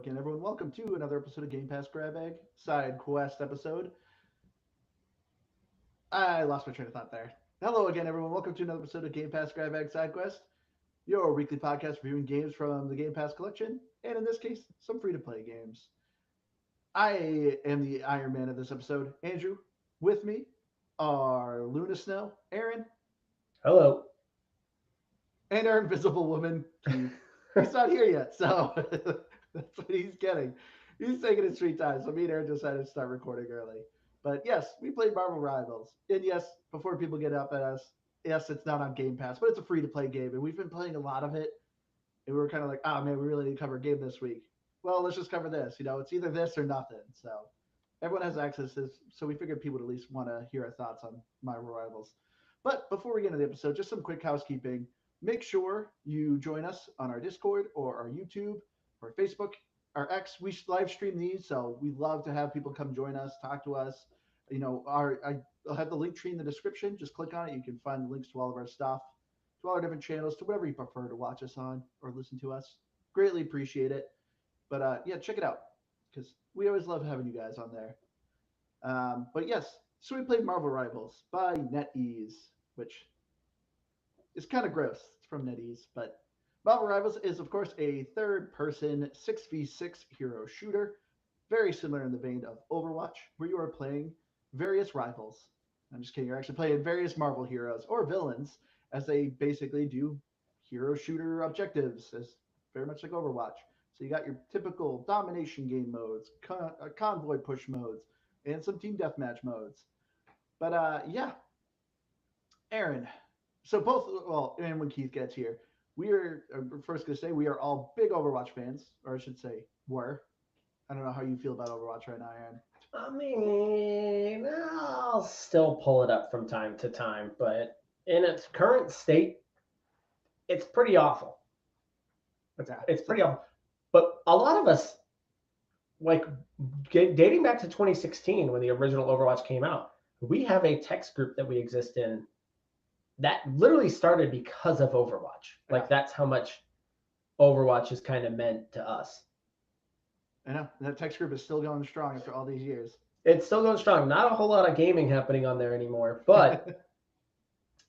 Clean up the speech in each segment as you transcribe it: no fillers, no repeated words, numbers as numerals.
again, everyone. Welcome to another episode of Game Pass Grab Bag Side Quest episode. I lost my train of thought there. Hello again, everyone. Welcome to another episode of Game Pass Grab Bag Side Quest, your weekly podcast reviewing games from the Game Pass collection, and in this case, some free-to-play games. I am the Iron Man of this episode, Andrew. With me are Luna Snow, Aaron, Hello. and our invisible woman, Keith. He's not here yet, so that's what he's getting. He's taking his sweet time. So me and Aaron decided to start recording early. But yes, we played Marvel Rivals. And yes, before people get up at us, yes, it's not on Game Pass, but it's a free to play game. And we've been playing a lot of it. And we were kind of like, oh man, we really need to cover a game this week. Well, let's just cover this. It's either this or nothing. So everyone has access to this. So we figured people would at least want to hear our thoughts on Marvel Rivals. But before we get into the episode, just some quick housekeeping. Make sure you join us on our Discord or our YouTube or Facebook, our X. We live stream these, so we love to have people come join us, talk to us. I'll have the link tree in the description. Just click on it. You can find the links to all of our stuff, to all our different channels, to whatever you prefer to watch us on or listen to us. Greatly appreciate it. But yeah, check it out because we always love having you guys on there. But yes, so we played Marvel Rivals by NetEase, which is kind of gross. It's from NetEase, but Marvel Rivals is, of course, a third-person 6v6 hero shooter, very similar in the vein of Overwatch, where you are playing various rivals. I'm just kidding. You're actually playing various Marvel heroes or villains as they basically do hero shooter objectives, as very much like Overwatch. So you got your typical domination game modes, convoy push modes, and some team deathmatch modes. But yeah, Aaron. So and when Keith gets here, we're first going to say we are all big Overwatch fans, or I should say, were. I don't know how you feel about Overwatch right now, Aaron. I mean, I'll still pull it up from time to time, but in its current state, it's pretty awful. It's pretty awful. But a lot of us, like dating back to 2016 when the original Overwatch came out, we have a text group that we exist in that literally started because of Overwatch. Like that's how much Overwatch is kind of meant to us. I know that text group is still going strong after all these years. It's still going strong. Not a whole lot of gaming happening on there anymore, but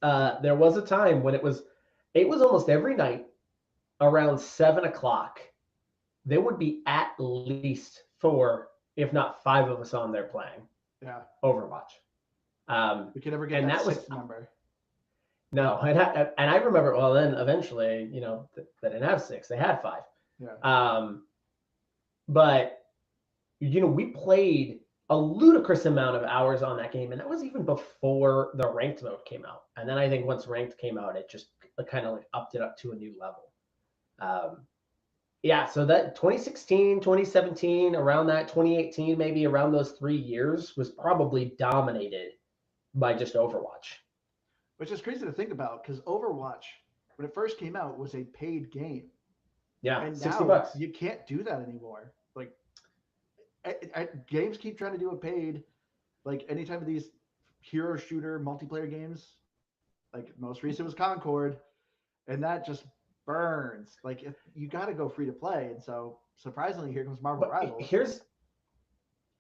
there was a time when it was almost every night around 7:00. There would be at least 4, if not 5 of us on there playing. Yeah. Overwatch. We could never get that sixth number. No, and I remember. Well, then eventually, they didn't have 6; they had 5. Yeah. But we played a ludicrous amount of hours on that game, and that was even before the ranked mode came out. And then I think once ranked came out, it just kind of like upped it up to a new level. Yeah, so that 2016, 2017, around that 2018, maybe around those 3 years was probably dominated by just Overwatch. Which is crazy to think about because Overwatch, when it first came out, was a paid game. Yeah, and $60. You can't do that anymore. Like, games keep trying to do a paid. Like, anytime of these hero shooter multiplayer games, like most recent was Concord, and that just burns. Like, you got to go free to play. And so, surprisingly, here comes Marvel Rivals. Here's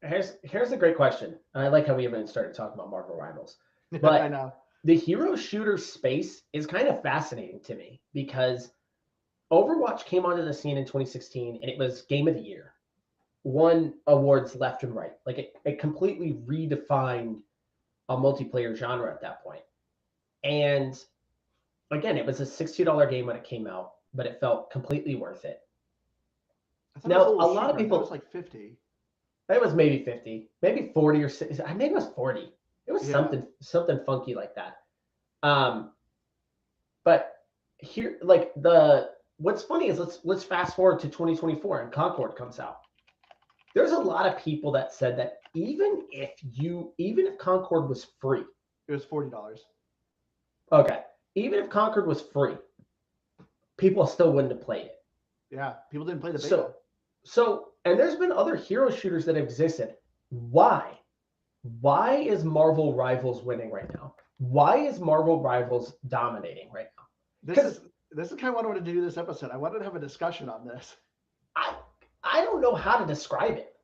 a great question. And I like how we even started talking about Marvel Rivals. But I know. The hero shooter space is kind of fascinating to me because Overwatch came onto the scene in 2016 and it was Game of the Year. Won awards left and right. Like it completely redefined a multiplayer genre at that point. And again, it was a $60 game when it came out, but it felt completely worth it. Now, a lot of people. It was like 50. It was maybe 50, maybe 40 or 60. Maybe it was 40. It was something funky like that. But here, like what's funny is let's fast forward to 2024 and Concord comes out. There's a lot of people that said that even if Concord was free, it was $40. Okay, even if Concord was free, people still wouldn't have played it. Yeah, people didn't play the beta. So, and there's been other hero shooters that existed. Why? Why is Marvel Rivals winning right now? Why is Marvel Rivals dominating right now? This is kind of what I wanted to do this episode. I wanted to have a discussion on this. I I don't know how to describe it.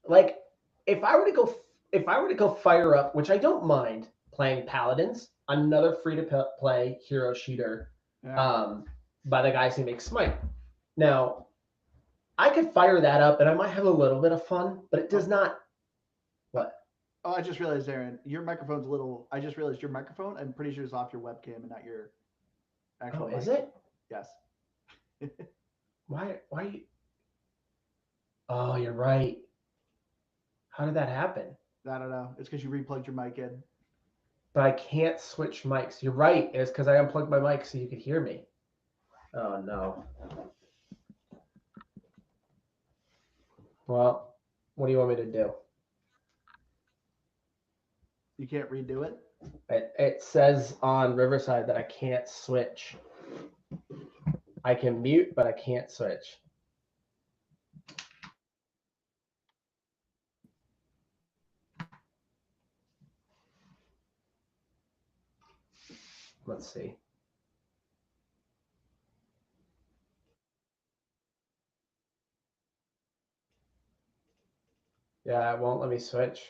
Like if I were to go fire up, which I don't mind playing Paladins, another free to play hero shooter, Yeah. by the guys who make Smite. Now, I could fire that up and I might have a little bit of fun, but it does not. What? Oh, I just realized, Aaron, your microphone's a little. I just realized your microphone. I'm pretty sure is off your webcam and not your actual. Oh, is mic. it? Yes. Why? Why? Oh, you're right. How did that happen? I don't know. It's because you replugged your mic in. But I can't switch mics. You're right. It's because I unplugged my mic so you could hear me. Oh no. Well, what do you want me to do? You can't redo it. It says on Riverside that I can't switch. I can mute, but I can't switch. Let's see. Yeah, it won't let me switch.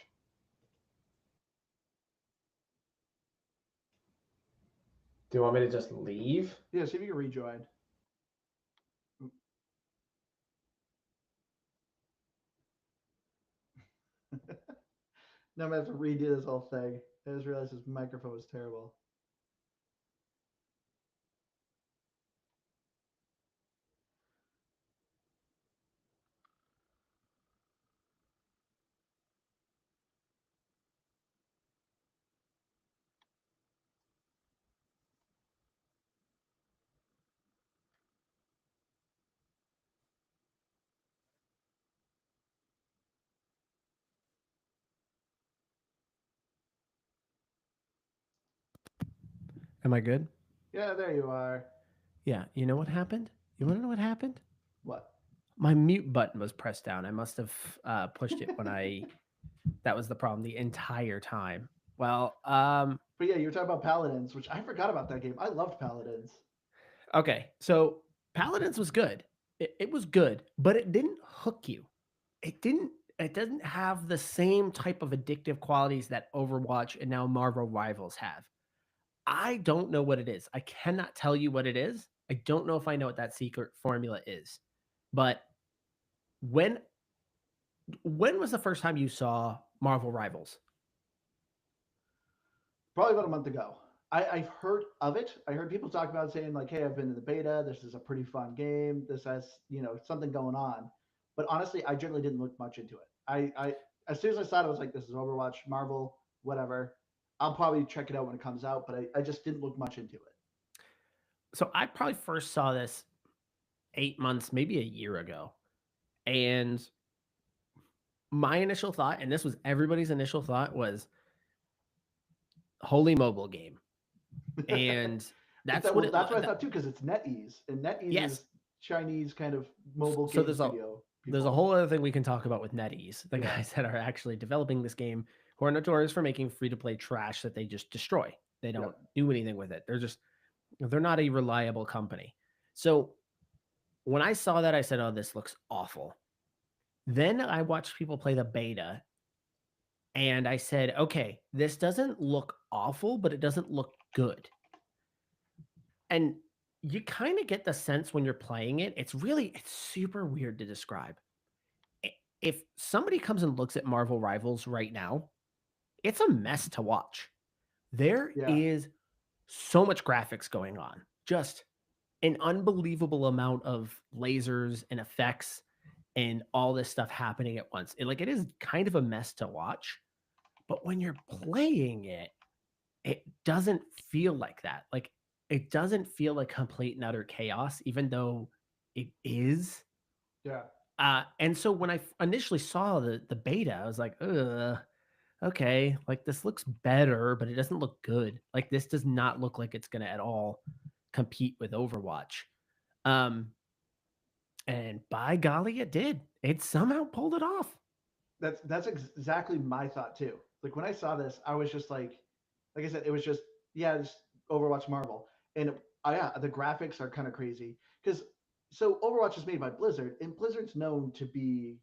Do you want me to just leave? Yeah, see if you can rejoin. Now I'm gonna have to redo this whole thing. I just realized this microphone was terrible. Am I good? Yeah, there you are. Yeah. You know what happened? You want to know what happened? What? My mute button was pressed down. I must have pushed it when I. That was the problem the entire time. Well, But yeah, you were talking about Paladins, which I forgot about that game. I loved Paladins. okay. So Paladins was good. It was good, but it didn't hook you. It didn't. It doesn't have the same type of addictive qualities that Overwatch and now Marvel Rivals have. I don't know what it is. I cannot tell you what it is. I don't know if I know what that secret formula is. But when when was the first time you saw Marvel Rivals? Probably about a month ago. I've heard of it. I heard people talk about it saying like, "Hey, I've been to the beta. This is a pretty fun game. This has something going on." But honestly, I generally didn't look much into it. I as soon as I saw it, I was like, "This is Overwatch, Marvel, whatever." I'll probably check it out when it comes out, but I just didn't look much into it. So I probably first saw this 8 months, maybe a year ago. And my initial thought, and this was everybody's initial thought, was holy mobile game. And that's what that's what I thought too, because it's NetEase, and NetEase Yes. is Chinese kind of mobile So game studio. There's a whole other thing we can talk about with NetEase, the Yeah. guys that are actually developing this game, who are notorious for making free-to-play trash that they just destroy. They don't do anything with it. They're not a reliable company. So when I saw that, I said, "Oh, this looks awful." Then I watched people play the beta, and I said, "Okay, this doesn't look awful, but it doesn't look good." And you kind of get the sense when you're playing it, it's super weird to describe. If somebody comes and looks at Marvel Rivals right now, it's a mess to watch. There is so much graphics going on, just an unbelievable amount of lasers and effects and all this stuff happening at once. It is kind of a mess to watch, but when you're playing it, it doesn't feel like that. Like it doesn't feel like complete and utter chaos, even though it is. Yeah. And so when I initially saw the beta, I was like, ugh, okay, like this looks better, but it doesn't look good. Like this does not look like it's gonna at all compete with Overwatch. And by golly, it did. It somehow pulled it off. That's exactly my thought too. Like when I saw this, I was just like I said, it was just it's Overwatch Marvel, and yeah, the graphics are kind of crazy because so Overwatch is made by Blizzard, and Blizzard's known to be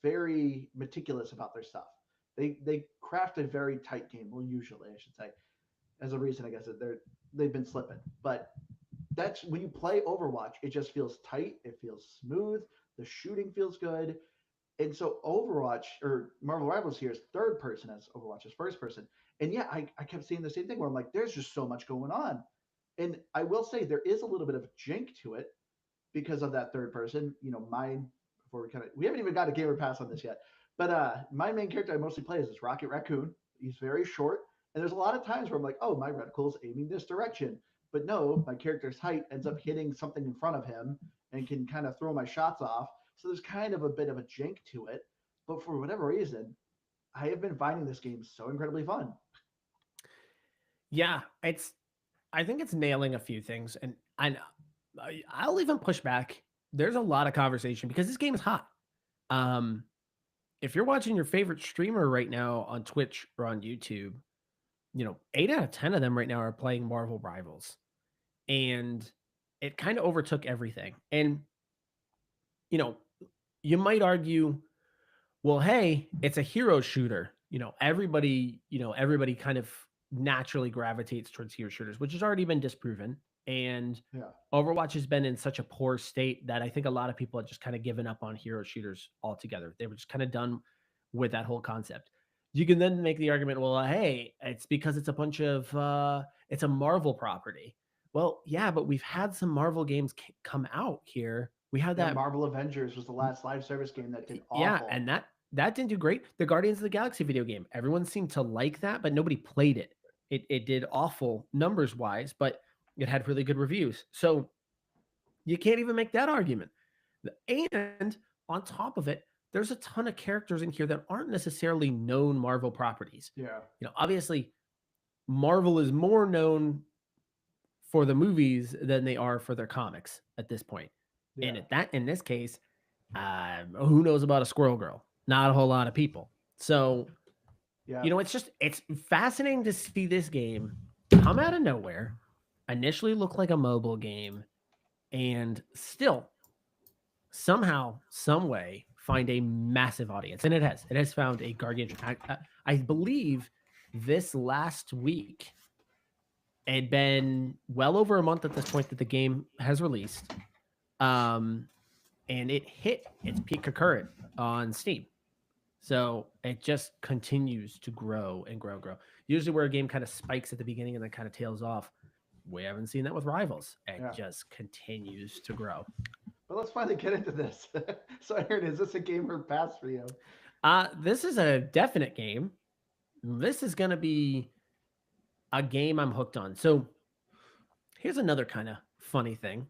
very meticulous about their stuff. They craft a very tight game. Well, usually I should say, as a reason I guess that they've been slipping. But that's when you play Overwatch, it just feels tight. It feels smooth. The shooting feels good. And so Overwatch or Marvel Rivals here is third person as Overwatch is first person. And yeah, I kept seeing the same thing where I'm like, there's just so much going on. And I will say there is a little bit of jink to it because of that third person. You know, mine before we haven't even got a gamer pass on this yet. But my main character I mostly play is this Rocket Raccoon. He's very short. And there's a lot of times where I'm like, oh, my reticle's aiming this direction. But no, my character's height ends up hitting something in front of him and can kind of throw my shots off. So there's kind of a bit of a jink to it. But for whatever reason, I have been finding this game so incredibly fun. Yeah, I think it's nailing a few things, and I'll even push back. There's a lot of conversation because this game is hot. Um, if you're watching your favorite streamer right now on Twitch or on YouTube, 8 out of 10 of them right now are playing Marvel Rivals, and it kind of overtook everything. And you might argue, well, hey, it's a hero shooter. Everybody kind of naturally gravitates towards hero shooters, which has already been disproven. And Overwatch has been in such a poor state that I think a lot of people have just kind of given up on hero shooters altogether. They were just kind of done with that whole concept. You can then make the argument, well, hey, it's because it's a bunch of it's a Marvel property. Well, yeah, but we've had some Marvel games come out here. We had that Marvel Avengers was the last live service game that did awful. Yeah, and that didn't do great. The Guardians of the Galaxy video game, everyone seemed to like that, but nobody played it. It did awful numbers wise, but it had really good reviews. So you can't even make that argument. And on top of it, there's a ton of characters in here that aren't necessarily known Marvel properties. Yeah. Obviously, Marvel is more known for the movies than they are for their comics at this point. Yeah. And in this case, who knows about a Squirrel Girl? Not a whole lot of people. So, it's fascinating to see this game come out of nowhere, initially look like a mobile game, and still somehow, some way find a massive audience. And it has found a gargantuan. I believe this last week, it had been well over a month at this point that the game has released. And it hit its peak concurrent on Steam. So it just continues to grow and grow. Usually where a game kind of spikes at the beginning and then kind of tails off, we haven't seen that with Rivals. It just continues to grow. But let's finally get into this. So Aaron, is this a gamer pass for you? This is a definite game. This is going to be a game I'm hooked on. So here's another kind of funny thing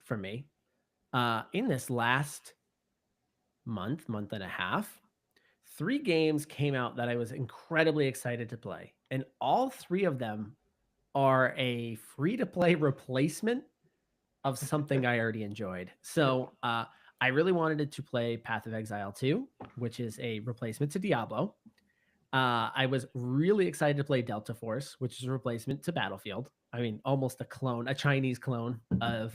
for me. In this last month and a half, 3 games came out that I was incredibly excited to play. And all 3 of them are a free-to-play replacement of something I already enjoyed. So I really wanted to play Path of Exile 2, which is a replacement to Diablo. I was really excited to play Delta Force, which is a replacement to Battlefield. I mean, almost a Chinese clone of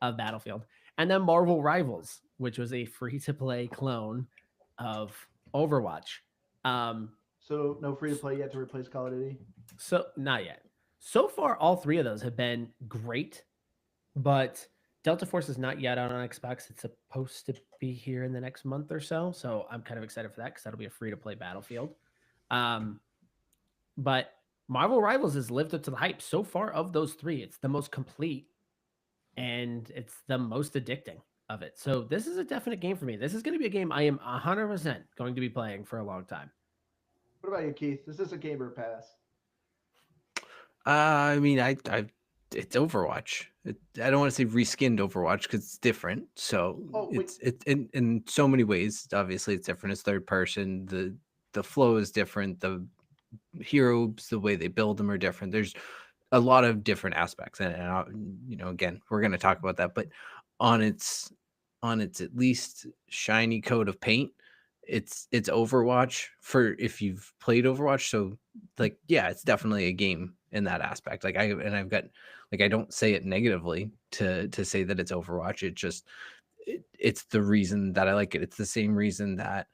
Battlefield. And then Marvel Rivals, which was a free-to-play clone of Overwatch. So no free-to-play yet to replace Call of Duty? So not yet. So far, all 3 of those have been great, but Delta Force is not yet out on Xbox. It's supposed to be here in the next month or so. So I'm kind of excited for that because that'll be a free-to-play Battlefield. But Marvel Rivals has lived up to the hype so far. Of those 3, it's the most complete and it's the most addicting of it. So this is a definite game for me. This is going to be a game I am 100% going to be playing for a long time. What about you, Keith? Is this a gamer pass? I mean, it's Overwatch. I don't want to say reskinned Overwatch because it's different. So it's in so many ways. Obviously, it's different. It's third person. The flow is different. The heroes, the way they build them are different. There's a lot of different aspects, and again, we're going to talk about that. But on its at least shiny coat of paint, it's Overwatch for if you've played Overwatch. So it's definitely a game in that aspect. Like I've got, like, I don't say it negatively to say that it's Overwatch. It just it's the reason that I like it. It's the same reason that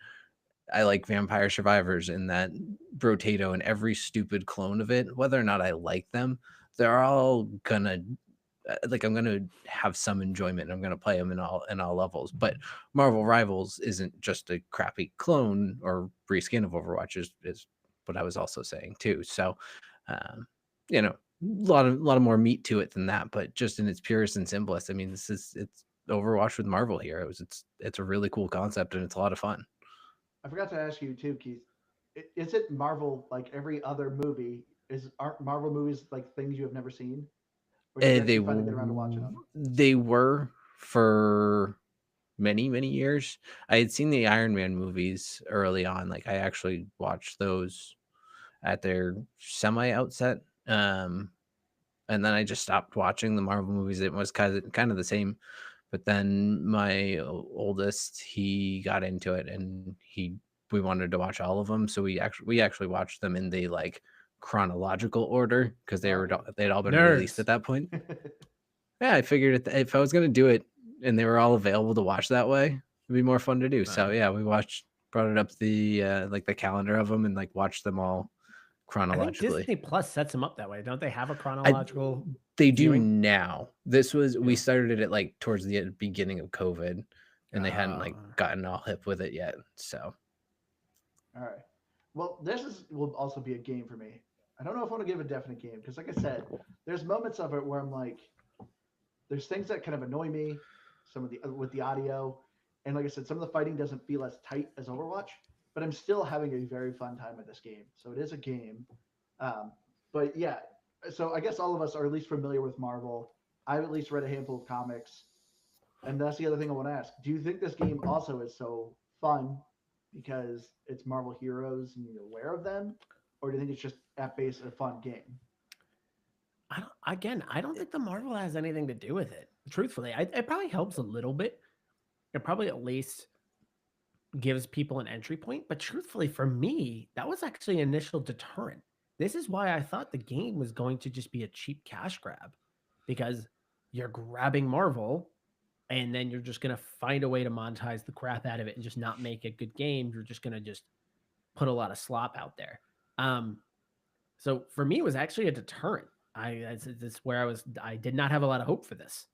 I like Vampire Survivors and that Brotato and every stupid clone of it, whether or not I like them, they're all gonna like I'm gonna have some enjoyment. And I'm gonna play them in all levels. But Marvel Rivals isn't just a crappy clone or reskin of Overwatch. Is what I was also saying too. So, you know, a lot of more meat to it than that. But just in its purest and simplest, I mean, it's Overwatch with Marvel heroes. It's a really cool concept and it's a lot of fun. I forgot to ask you too, Keith. Is it Marvel like every other movie? Aren't Marvel movies like things you have never seen? Or did you actually finally get around to watching them? They were for many years. I had seen the Iron Man movies early on. Like I actually watched those at their semi outset. And then I just stopped watching the Marvel movies. It was kind of the same. But then my oldest, he got into it and we wanted to watch all of them. So we actually watched them in the like chronological order because they'd all been released at that point. Yeah, I figured if I was going to do it and they were all available to watch that way, it'd be more fun to do. Nice. So yeah, we brought it up the like the calendar of them and like watched them all chronologically. I think Disney Plus sets them up that way. Don't they have a chronological? They do now. This was we started it like towards the beginning of COVID, and they hadn't like gotten all hip with it yet. So, all right. Well, will also be a game for me. I don't know if I want to give a definite game because, like I said, there's moments of it where I'm like, there's things that kind of annoy me, some of the with the audio, and like I said, some of the fighting doesn't feel as tight as Overwatch, but I'm still having a very fun time at this game. So it is a game, but yeah. So I guess all of us are at least familiar with Marvel. I've at least read a handful of comics, and that's the other thing I want to ask: do you think this game also is so fun because it's Marvel heroes and you're aware of them, or do you think it's just at base a fun game? I don't think the Marvel has anything to do with it. Truthfully, it probably helps a little bit. It probably at least gives people an entry point. But truthfully, for me, that was actually an initial deterrent. This is why I thought the game was going to just be a cheap cash grab, because you're grabbing Marvel and then you're just going to find a way to monetize the crap out of it and just not make a good game. You're just going to just put a lot of slop out there. So for me, it was actually a deterrent. That's where I did not have a lot of hope for this.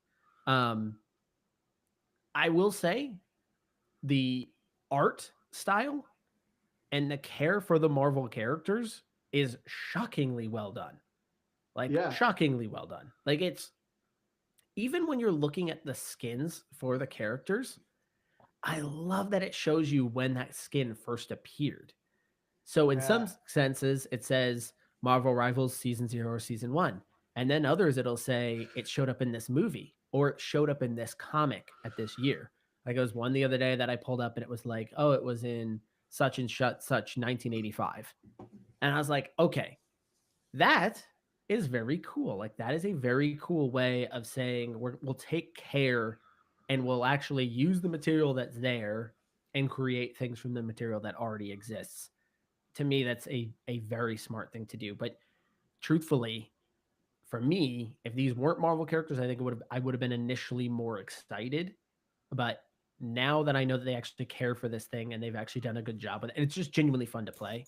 I will say the art style and the care for the Marvel characters is shockingly well done. Like, shockingly well done. Like, it's even when you're looking at the skins for the characters, I love that it shows you when that skin first appeared. So in some senses, it says Marvel Rivals Season 0 or Season 1. And then others, it'll say it showed up in this movie or it showed up in this comic at this year. Like, there was one the other day that I pulled up and it was like, oh, it was in such and such 1985. And I was like, okay, that is very cool. Like, that is a very cool way of saying we'll take care and we'll actually use the material that's there and create things from the material that already exists. To me, that's a very smart thing to do. But truthfully, for me, if these weren't Marvel characters, I think I would have been initially more excited. But now that I know that they actually care for this thing and they've actually done a good job with it, and it's just genuinely fun to play.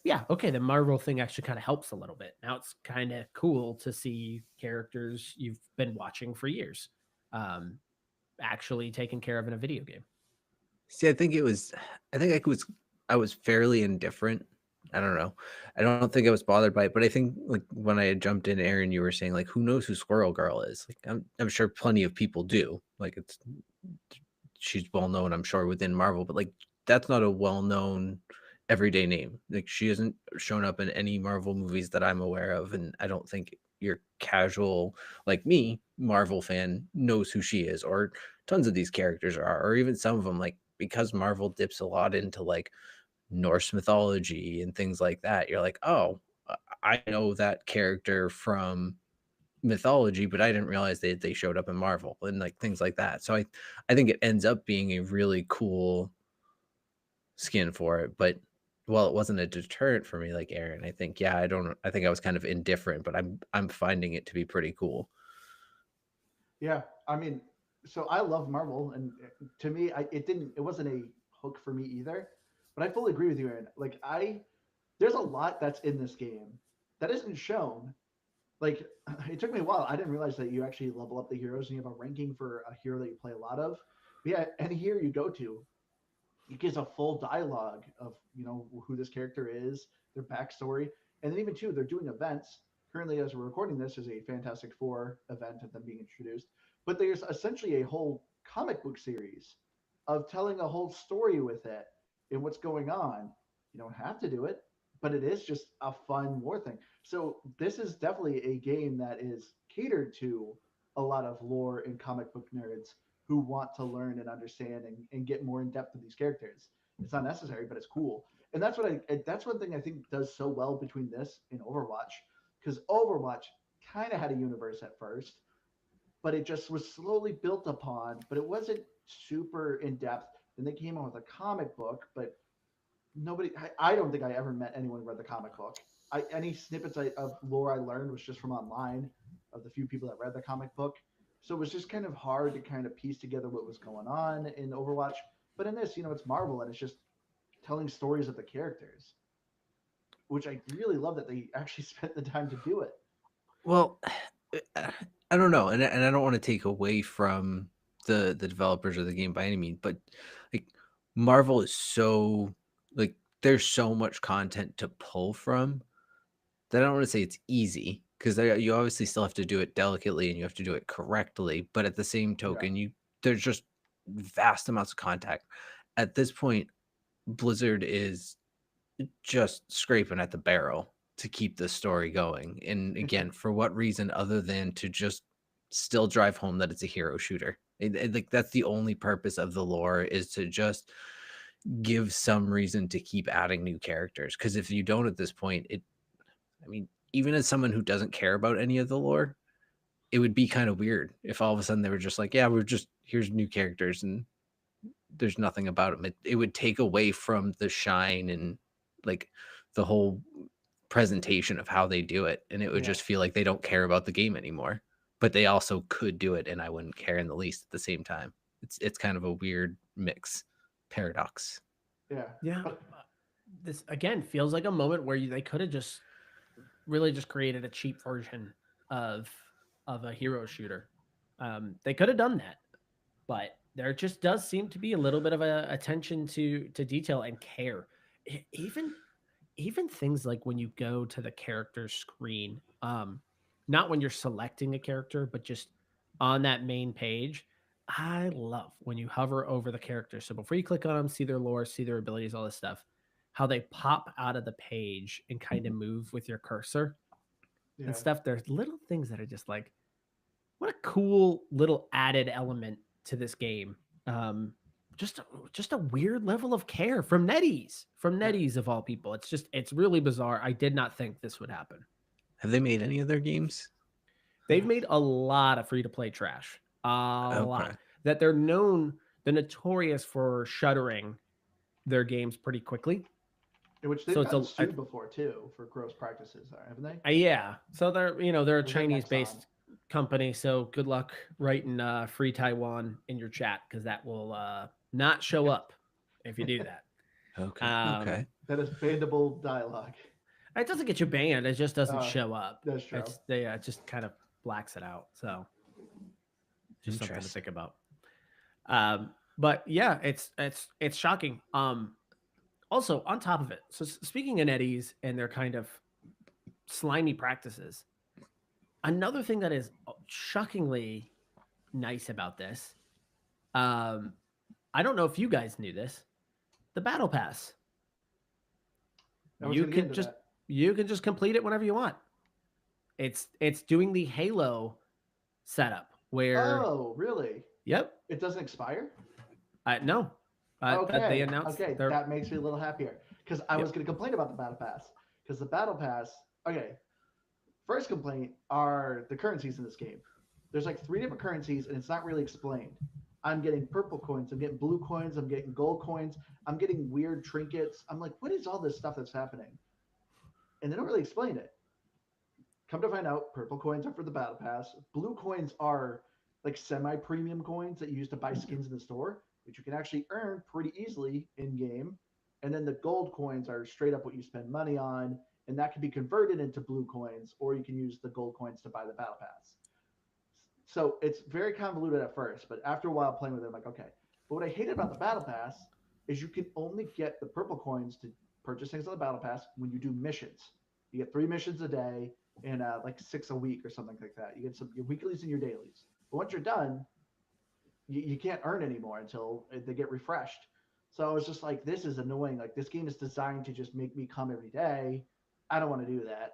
Yeah, okay, the Marvel thing actually kind of helps a little bit. Now it's kind of cool to see characters you've been watching for years actually taken care of in a video game. See, I think I was fairly indifferent. I don't know. I don't think I was bothered by it, but I think like when I had jumped in, Aaron, you were saying like, who knows who Squirrel Girl is? Like, I'm sure plenty of people do. Like, she's well known, I'm sure, within Marvel, but like that's not a well known everyday name. Like, she hasn't shown up in any Marvel movies that I'm aware of, and I don't think your casual like me Marvel fan knows who she is, or tons of these characters are, or even some of them, like, because Marvel dips a lot into like Norse mythology and things like that. You're like, oh, I know that character from mythology, but I didn't realize they showed up in Marvel and like things like that. So I think it ends up being a really cool skin for it. But well, it wasn't a deterrent for me like Aaron. I think, yeah, I think I was kind of indifferent, but I'm finding it to be pretty cool. Yeah, I mean, so I love Marvel, and to me, it wasn't a hook for me either. But I fully agree with you, Aaron. Like there's a lot that's in this game that isn't shown. Like it took me a while. I didn't realize that you actually level up the heroes and you have a ranking for a hero that you play a lot of. But yeah, any hero you go to, it gives a full dialogue of who this character is, their backstory, and then even too, they're doing events. Currently, as we're recording this, is a Fantastic Four event of them being introduced. But there's essentially a whole comic book series of telling a whole story with it and what's going on. You don't have to do it, but it is just a fun war thing. So this is definitely a game that is catered to a lot of lore and comic book nerds who want to learn and understand and get more in depth with these characters. It's not necessary, but it's cool. And that's one thing I think does so well between this and Overwatch, because Overwatch kind of had a universe at first, but it just was slowly built upon, but it wasn't super in depth. Then they came out with a comic book, but I don't think I ever met anyone who read the comic book. Any snippets of lore I learned was just from online of the few people that read the comic book. So it was just kind of hard to kind of piece together what was going on in Overwatch. But in this, it's Marvel and it's just telling stories of the characters, which I really love that they actually spent the time to do it. Well, I don't know, and I don't want to take away from the developers of the game by any means, but like Marvel is so like there's so much content to pull from that I don't want to say it's easy, because you obviously still have to do it delicately and you have to do it correctly, but at the same token, there's just vast amounts of contact. At this point, Blizzard is just scraping at the barrel to keep the story going. And again, for what reason other than to just still drive home that it's a hero shooter? Like that's the only purpose of the lore, is to just give some reason to keep adding new characters. Because if you don't at this point, I mean, even as someone who doesn't care about any of the lore, it would be kind of weird if all of a sudden they were just like, yeah, here's new characters and there's nothing about them. It would take away from the shine and like the whole presentation of how they do it, and it would just feel like they don't care about the game anymore. But they also could do it and I wouldn't care in the least at the same time. It's kind of a weird paradox. Yeah. This again feels like a moment where they could have just really just created a cheap version of a hero shooter. They could have done that, but there just does seem to be a little bit of a attention to detail and care. Even things like when you go to the character screen, not when you're selecting a character, but just on that main page. I love when you hover over the character. So before you click on them, see their lore, see their abilities, all this stuff, how they pop out of the page and kind of move with your cursor and stuff. There's little things that are just like, what a cool little added element to this game. Just a weird level of care from NetEase of all people. It's really bizarre. I did not think this would happen. Have they made any other games? They've made a lot of free-to-play trash. A lot. That they're notorious for shuttering their games pretty quickly. Which they've gotten sued before too for gross practices, haven't they? Yeah. So they're a Chinese-based company. So good luck writing free Taiwan in your chat, because that will not show up if you do that. Okay. That is bannable dialogue. It doesn't get you banned. It just doesn't show up. That's true. It just kind of blacks it out. So just something to think about. But yeah, it's shocking. Also, on top of it, so speaking of NetEase and their kind of slimy practices, another thing that is shockingly nice about this, I don't know if you guys knew this, the Battle Pass. You can just complete it whenever you want. It's doing the Halo setup where. Oh, really? Yep. It doesn't expire? No. Okay. They announced. Okay, that makes me a little happier, because I was going to complain about the Battle Pass, because the Battle Pass. Okay, first complaint are the currencies in this game. There's like 3 different currencies, and it's not really explained. I'm getting purple coins, I'm getting blue coins, I'm getting gold coins, I'm getting weird trinkets. I'm like, what is all this stuff that's happening? And they don't really explain it. Come to find out, purple coins are for the battle pass. Blue coins are like semi-premium coins that you use to buy skins in the store, which you can actually earn pretty easily in game. And then the gold coins are straight up what you spend money on, and that can be converted into blue coins, or you can use the gold coins to buy the battle pass. So it's very convoluted at first, but after a while playing with it, I'm like, okay. But what I hated about the battle pass is you can only get the purple coins to purchase things on the battle pass when you do missions. You get 3 missions a day and like 6 a week or something like that. You get some your weeklies and your dailies. But once you're done, you can't earn anymore until they get refreshed. So I was just like, this is annoying. Like this game is designed to just make me come every day. I don't want to do that.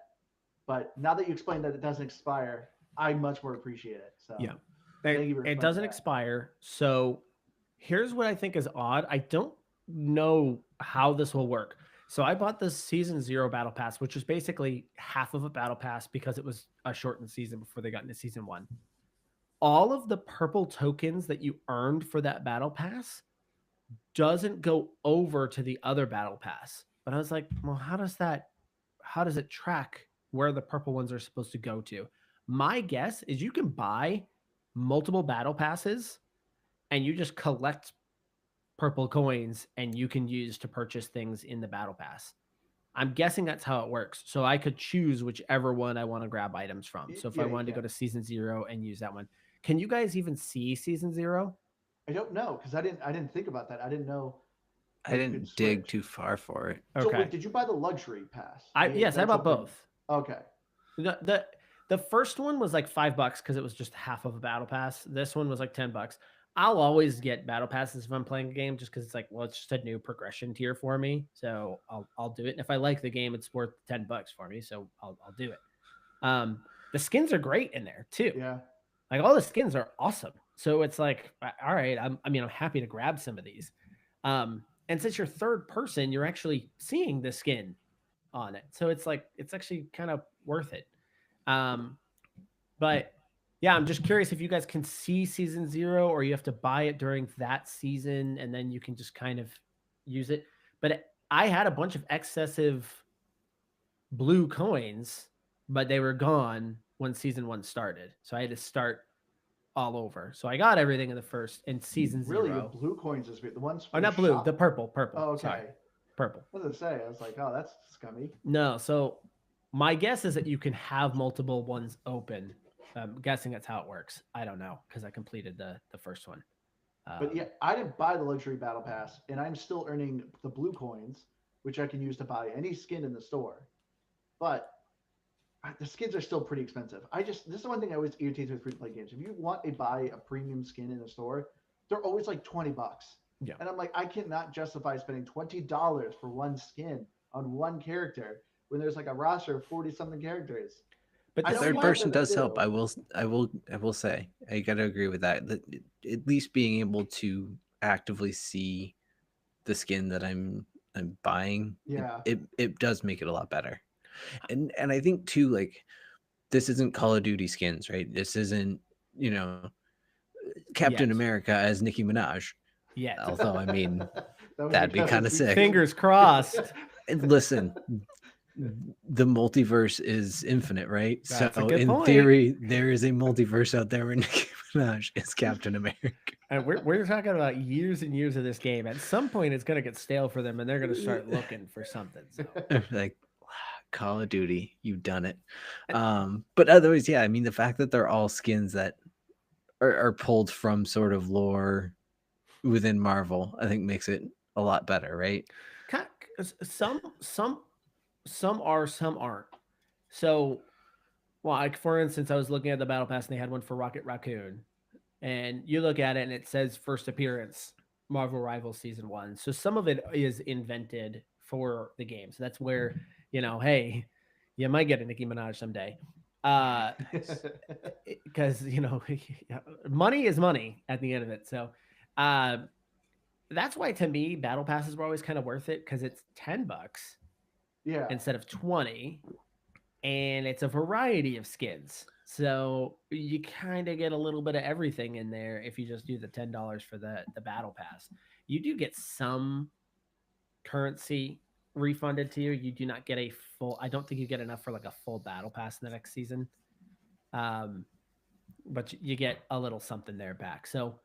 But now that you explained that it doesn't expire, I much more appreciate it. So Yeah. thank you for It doesn't that. expire. So here's what I think is odd. I don't know how this will work. So I bought the season 0 battle pass, which was basically half of a battle pass because it was a shortened season before they got into season 1. All of the purple tokens that you earned for that battle pass doesn't go over to the other battle pass. But I was like, well, how does it track where the purple ones are supposed to go to? My guess is you can buy multiple battle passes and you just collect purple coins and you can use to purchase things in the battle pass. I'm guessing that's how it works. So I could choose whichever one I want to grab items from. So if I wanted to go to season 0 and use that one, can you guys even see season 0? I don't know because I didn't think about that. I didn't know. I didn't dig too far for it. So wait, did you buy the luxury pass? Yes, I bought both. Okay. The first one was like $5 because it was just half of a battle pass. This one was like $10. I'll always get battle passes if I'm playing a game just because it's like, well, it's just a new progression tier for me. So I'll do it. And if I like the game, it's worth $10 for me. So I'll do it. The skins are great in there too. Yeah. Like all the skins are awesome. So it's like, all right, I'm happy to grab some of these. And since you're third person, you're actually seeing the skin on it. So it's like, it's actually kind of worth it. But yeah, I'm just curious if you guys can see season 0 or you have to buy it during that season and then you can just kind of use it. But I had a bunch of excessive blue coins, but they were gone when season 1 started. So I had to start all over. So I got everything in the first in season 0. Really, the blue coins is weird. The ones not blue, shop. the purple. Oh, okay. Sorry. Purple. What did it say? I was like, oh, that's scummy. No, so my guess is that you can have multiple ones open. I'm guessing that's how it works. I don't know because I completed the first one. But yeah, I didn't buy the luxury battle pass, and I'm still earning the blue coins, which I can use to buy any skin in the store. But the skins are still pretty expensive. This is the one thing I always irritates with free-to-play games. If you want to buy a premium skin in a store, they're always like $20. Yeah. And I'm like, I cannot justify spending $20 for one skin on one character when there's like a roster of 40-something characters. But the third person does help. I will say, I got to agree with that. That at least being able to actively see the skin that I'm buying, yeah, it does make it a lot better. And I think too, like, this isn't Call of Duty skins, right? This isn't, Captain America as Nicki Minaj. Yeah. Although, I mean, that'd be kind of sick. Fingers crossed. Listen, the multiverse is infinite, right? That's so in point. Theory, there is a multiverse out there where Nicki Minaj is Captain America. And we're talking about years and years of this game. At some point, it's going to get stale for them, and they're going to start looking for something. So. Like, Call of Duty, you've done it. But otherwise, yeah, I mean, the fact that they're all skins that are pulled from sort of lore within Marvel, I think makes it a lot better, right? Some are, some aren't. So, well, like for instance, I was looking at the Battle Pass and they had one for Rocket Raccoon, and you look at it and it says first appearance, Marvel Rivals Season 1. So some of it is invented for the game. So that's where, hey, you might get a Nicki Minaj someday. Because, money is money at the end of it. So that's why, to me, Battle Passes were always kind of worth it because it's $10 yeah, instead of 20. and it's a variety of skins. So you kind of get a little bit of everything in there if you just do the $10 for the battle pass. You do get some currency refunded to you. You do not get a full. I don't think you get enough for like a full battle pass in the next season. But you get a little something there back. So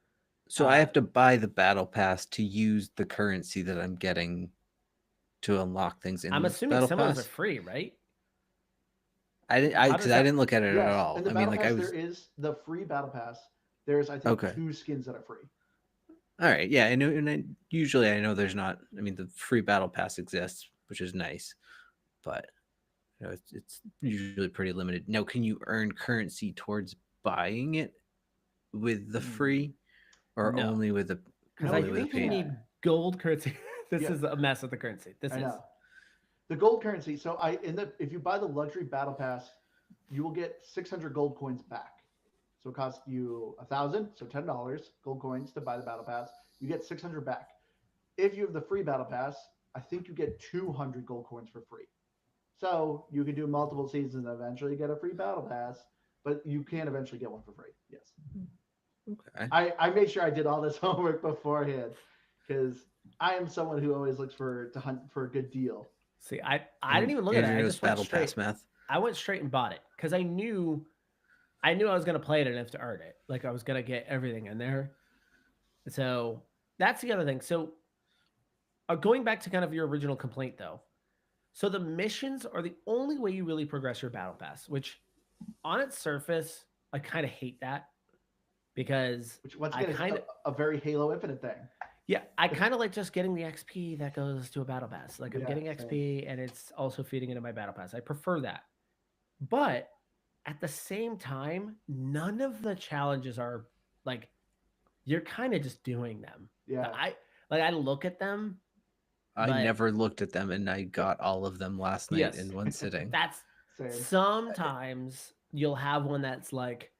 I have to buy the battle pass to use the currency that I'm getting to unlock things in I'm the assuming battle some of pass. those are free, right? I didn't look at it at all. In the I battle mean, like pass, I was there is the free battle pass. There's I think 2 skins that are free. All right, yeah, I know, and usually I know there's not. I mean, the free battle pass exists, which is nice, but you know, it's usually pretty limited. Now, can you earn currency towards buying it with the free, or No. only with the? Because I think you need gold currency. This is a mess with the currency. This is the gold currency. So if you buy the luxury battle pass, you will get 600 gold coins back. So it costs you 1,000, so $10 gold coins to buy the battle pass. You get 600 back. If you have the free battle pass, I think you get 200 gold coins for free. So you can do multiple seasons and eventually get a free battle pass, but you can eventually get one for free. Yes. Okay. I made sure I did all this homework beforehand because I am someone who always looks to hunt for a good deal. See, I didn't even look at it. I just went straight. Pass math. I went straight and bought it because I knew I was going to play it enough to earn it. Like I was going to get everything in there. So that's the other thing. So going back to kind of your original complaint though. So the missions are the only way you really progress your battle pass, which on its surface, I kind of hate that because which once again is a very Halo Infinite thing. Yeah, I kind of like just getting the XP that goes to a battle pass. Like I'm getting XP and it's also feeding into my battle pass. I prefer that. But at the same time, none of the challenges are like you're kind of just doing them. Yeah. I look at them. I never looked at them and I got all of them last night in one sitting. That's sometimes you'll have one that's like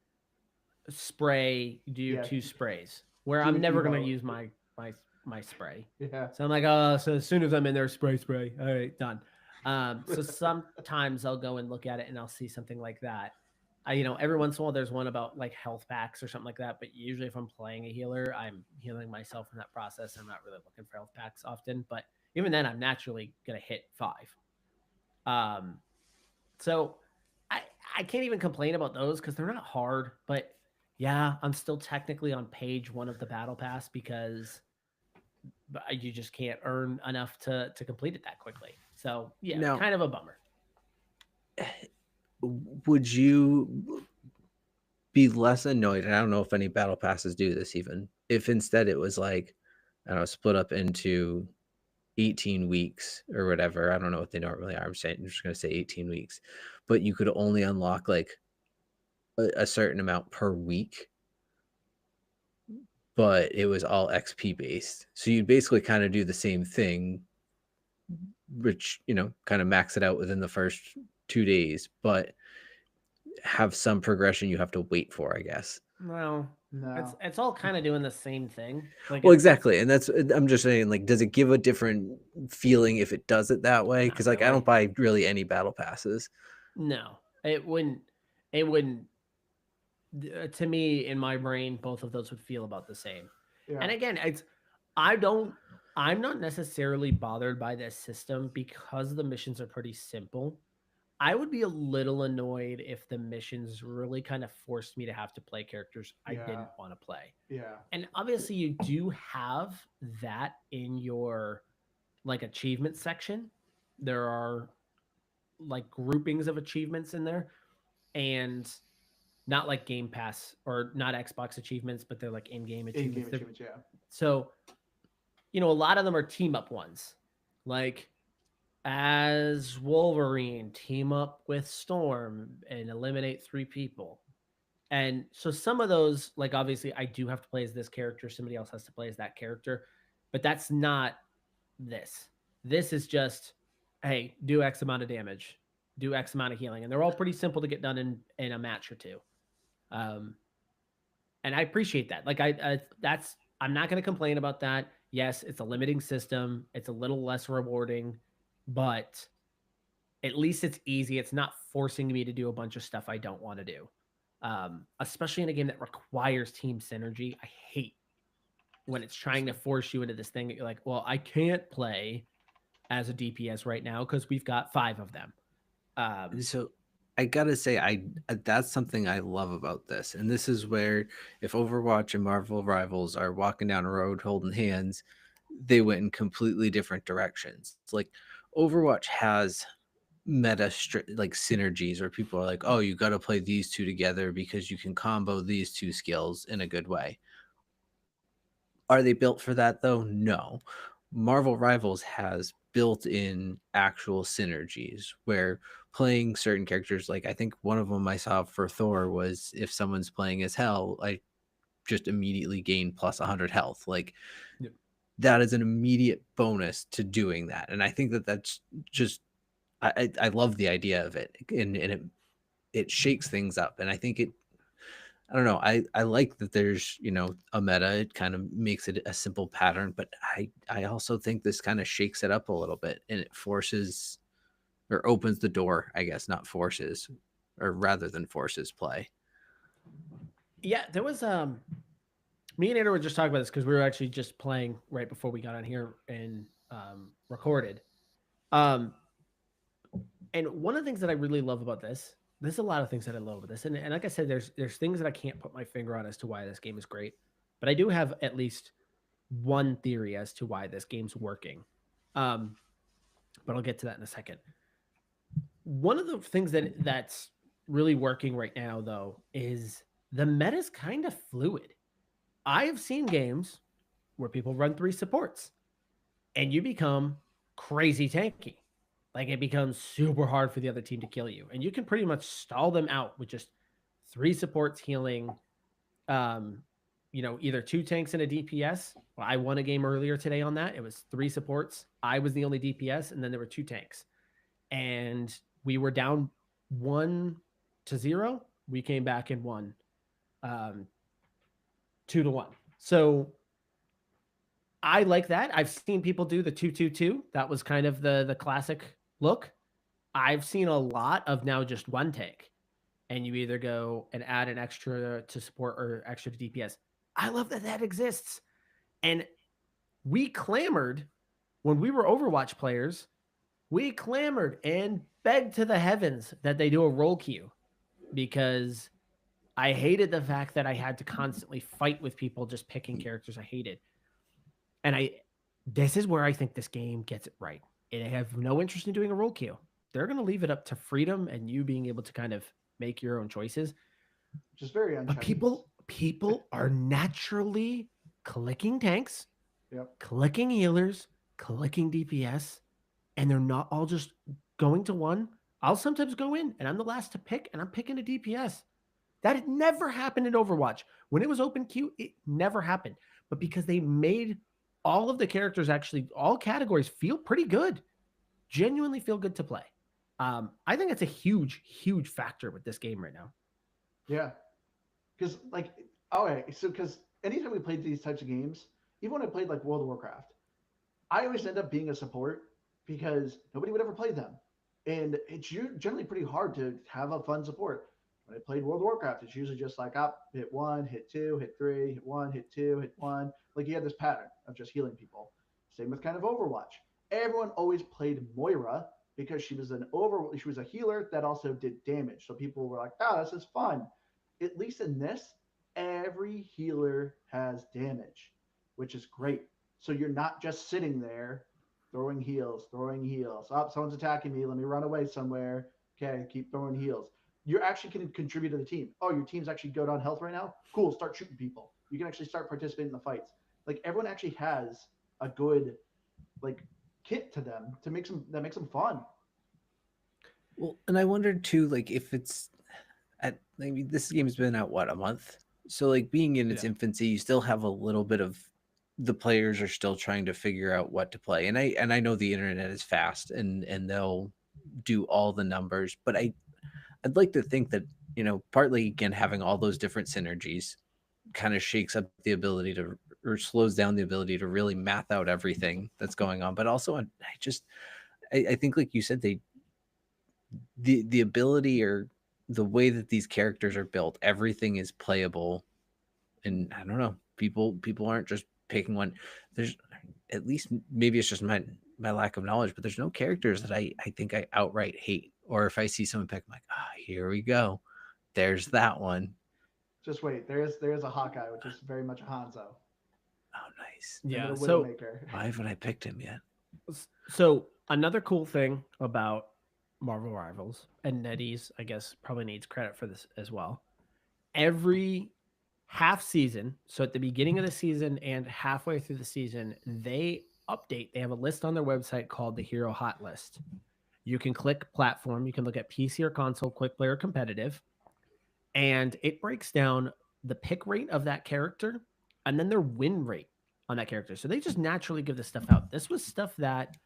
spray, do 2 sprays where I'm never going to use my spray. Yeah. So I'm like, oh, so as soon as I'm in there, spray. All right, done. So sometimes I'll go and look at it and I'll see something like that. Every once in a while there's one about like health packs or something like that. But usually if I'm playing a healer, I'm healing myself in that process. I'm not really looking for health packs often, but even then I'm naturally going to hit 5. So I can't even complain about those because they're not hard, but yeah, I'm still technically on page 1 of the battle pass because you just can't earn enough to complete it that quickly. So yeah, kind of a bummer. Would you be less annoyed? And I don't know if any battle passes do this even. If instead it was like, I don't know, split up into 18 weeks or whatever. I don't know what they normally are. I'm just going to say 18 weeks, but you could only unlock like a certain amount per week, but it was all XP based. So you'd basically kind of do the same thing, which, kind of max it out within the first 2 days, but have some progression you have to wait for, I guess. Well, no. It's all kind of doing the same thing. Well, exactly. And I'm just saying, like, does it give a different feeling if it does it that way? Because I don't buy really any battle passes. No, it wouldn't. To me, in my brain, both of those would feel about the same. Yeah. And again, I'm not necessarily bothered by this system because the missions are pretty simple. I would be a little annoyed if the missions really kind of forced me to have to play characters I didn't want to play. Yeah. And obviously you do have that in your like achievement section. There are like groupings of achievements in there and not like Game Pass or not Xbox achievements, but they're like in-game achievements. So, a lot of them are team up ones. Like as Wolverine, team up with Storm and eliminate 3 people. And so some of those, like obviously I do have to play as this character. Somebody else has to play as that character, but that's not this. This is just, hey, do X amount of damage, do X amount of healing. And they're all pretty simple to get done in a match or 2. And I appreciate that. Like I'm not going to complain about that. Yes, it's a limiting system. It's a little less rewarding, but at least it's easy. It's not forcing me to do a bunch of stuff I don't want to do. Especially in a game that requires team synergy. I hate when it's trying to force you into this thing that you're like, well, I can't play as a DPS right now because we've got 5 of them. So I gotta say, that's something I love about this, and this is where if Overwatch and Marvel Rivals are walking down a road holding hands, they went in completely different directions. It's like Overwatch has like synergies where people are like, oh, you got to play these two together because you can combo these two skills in a good way. Are they built for that though? No. Marvel Rivals has built-in actual synergies where playing certain characters, like I think one of them I saw for Thor was if someone's playing as Hell, I just immediately gain plus 100 health. Like Yep. That is an immediate bonus to doing that, and I think that that's just I love the idea of it, and it shakes things up, and I think I don't know. I like that there's, a meta. It kind of makes it a simple pattern, but I also think this kind of shakes it up a little bit, and it forces or opens the door, I guess, not forces, or rather than forces play. Yeah, there was me and Andrew were just talking about this because we were actually just playing right before we got on here and recorded. And one of the things that I really love about this, there's a lot of things that I love about this. And like I said, there's things that I can't put my finger on as to why this game is great. But I do have at least one theory as to why this game's working. But I'll get to that in a second. One of the things that's really working right now, though, is the meta's kind of fluid. I have seen games where people run 3 supports and you become crazy tanky. Like it becomes super hard for the other team to kill you. And you can pretty much stall them out with just 3 supports healing, either 2 tanks and a DPS. Well, I won a game earlier today on that. It was 3 supports. I was the only DPS, and then there were 2 tanks. And we were down 1-0. We came back and won 2-1. So I like that. I've seen people do the 2-2-2. That was kind of the classic look. I've seen a lot of now just 1 tank, and you either go and add an extra to support or extra to DPS. I love that exists. And we clamored when we were Overwatch players. We clamored and begged to the heavens that they do a role queue, because I hated the fact that I had to constantly fight with people just picking characters I hated. And this is where I think this game gets it right. They have no interest in doing a role queue. They're going to leave it up to freedom and you being able to kind of make your own choices. Which is very unchanged. But people are naturally clicking tanks, clicking healers, clicking DPS, and they're not all just going to one. I'll sometimes go in and I'm the last to pick, and I'm picking a DPS. That had never happened in Overwatch. When it was open queue, it never happened. But because they made all of the characters, actually all categories, feel pretty good, genuinely feel good to play. I think it's a huge, huge factor with this game right now. Yeah. Because because anytime we played these types of games, even when I played like World of Warcraft, I always end up being a support because nobody would ever play them. And it's generally pretty hard to have a fun support. When I played World of Warcraft, it's usually just like up, hit 1, hit 2, hit 3, hit 1, hit 2, hit 1. Like you had this pattern of just healing people. Same with kind of Overwatch. Everyone always played Moira because she was a healer that also did damage. So people were like, oh, this is fun. At least in this, every healer has damage, which is great. So you're not just sitting there throwing heals. Oh, someone's attacking me. Let me run away somewhere. Okay, keep throwing heals. You're actually going to contribute to the team. Oh, your team's actually good on health right now? Cool, start shooting people. You can actually start participating in the fights. Like everyone actually has a good kit to them that makes them fun. Well, and I wondered too, if it's this game's been out a month? So being in its infancy, you still have a little bit of the players are still trying to figure out what to play. And I know the internet is fast and they'll do all the numbers, but I'd like to think that, partly again, having all those different synergies kind of shakes up the ability to, or slows down the ability to really math out everything that's going on. But also I think, like you said, the ability or the way that these characters are built, everything is playable. And I don't know, people aren't just picking one. There's, at least maybe it's just my lack of knowledge, but there's no characters that I think I outright hate. Or if I see someone pick, I'm like, here we go. There's that one. Just wait. There's a Hawkeye, which is very much a Hanzo. Oh, nice. Yeah. And So why haven't I picked him yet? So another cool thing about Marvel Rivals, and NetEase, I guess, probably needs credit for this as well. Every half season, so at the beginning of the season and halfway through the season, they update. They have a list on their website called the Hero Hot List. You can click platform. You can look at PC or console, quick player, competitive, and it breaks down the pick rate of that character and then their win rate on that character. So they just naturally give this stuff out. This was stuff that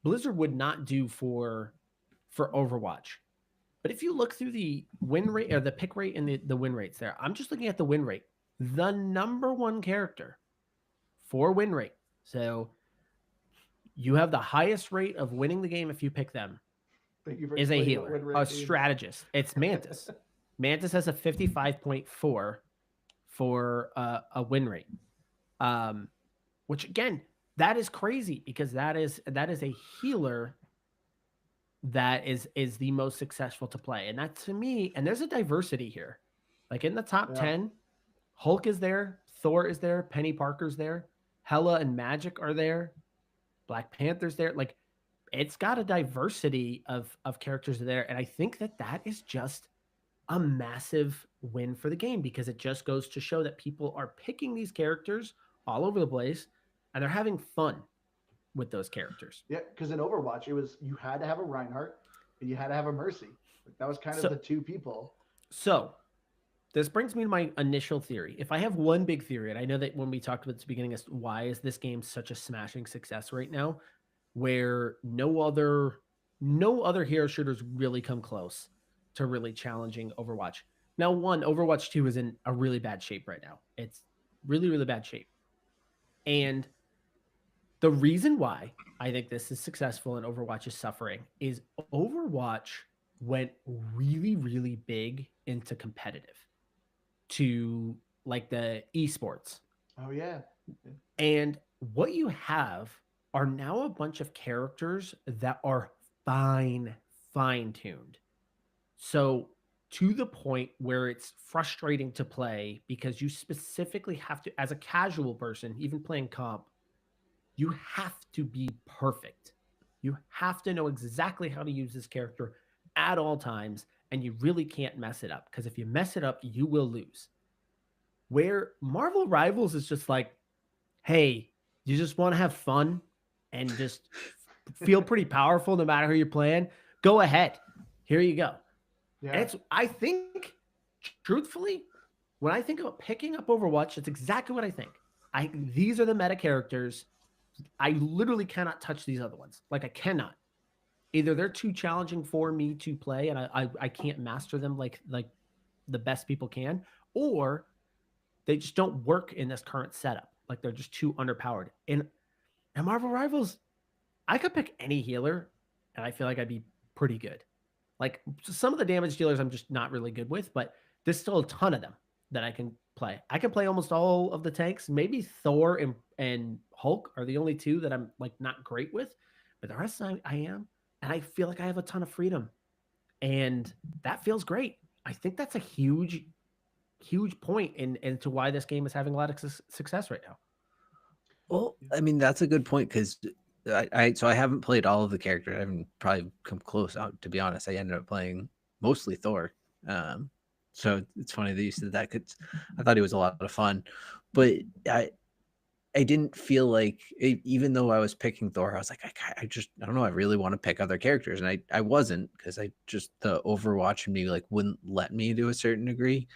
Blizzard would not do for Overwatch. But if you look through the win rate or the pick rate and the win rates there, I'm just looking at the win rate. The number one character for win rate. So you have the highest rate of winning the game if you pick them. Is a healer, a strategist. It's Mantis. Mantis has a 55.4 for a win rate. Which again, that is crazy because that is a healer that is the most successful to play. And that to me, and there's a diversity here. Like in the top 10, Hulk is there, Thor is there, Penny Parker's there, Hela and Magic are there, Black Panther's there. Like it's got a diversity of characters there. And I think that is just a massive win for the game because it just goes to show that people are picking these characters all over the place and they're having fun with those characters. Yeah, because in Overwatch, it was you had to have a Reinhardt and you had to have a Mercy. Like, that was kind of the two people. So this brings me to my initial theory. If I have one big theory, and I know that when we talked about this beginning, is why is this game such a smashing success right now, where no other hero shooters really come close to really challenging Overwatch. Now, Overwatch 2 is in a really bad shape right now. It's really, really bad shape. And the reason why I think this is successful and Overwatch is suffering is Overwatch went really, really big into competitive, to like the esports. Oh, yeah. And what you have are now a bunch of characters that are fine-tuned. So to the point where it's frustrating to play because you specifically have to, as a casual person, even playing comp, you have to be perfect. You have to know exactly how to use this character at all times, and you really can't mess it up because if you mess it up, you will lose. Where Marvel Rivals is just like, hey, you just want to have fun and just feel pretty powerful no matter who you're playing, go ahead. Here you go. Yeah. And I think, truthfully, when I think about picking up Overwatch, it's exactly what I think. These are the meta characters. I literally cannot touch these other ones. Like I cannot. Either they're too challenging for me to play and I can't master them like the best people can, or they just don't work in this current setup. Like they're just too underpowered. And Marvel Rivals, I could pick any healer and I feel like I'd be pretty good. Like some of the damage dealers I'm just not really good with, but there's still a ton of them that I can play. I can play almost all of the tanks. Maybe Thor and Hulk are the only two that I'm like not great with, but the rest I am. And I feel like I have a ton of freedom. And that feels great. I think that's a huge point into why this game is having a lot of success right now. Well, I mean, that's a good point because I haven't played all of the characters. I haven't probably come close out, to be honest. I ended up playing mostly Thor. So it's funny that you said that because I thought he was a lot of fun. But I didn't feel like, even though I was picking Thor, I was like, I don't know. I really want to pick other characters. And I wasn't because the Overwatch in me like wouldn't let me to a certain degree.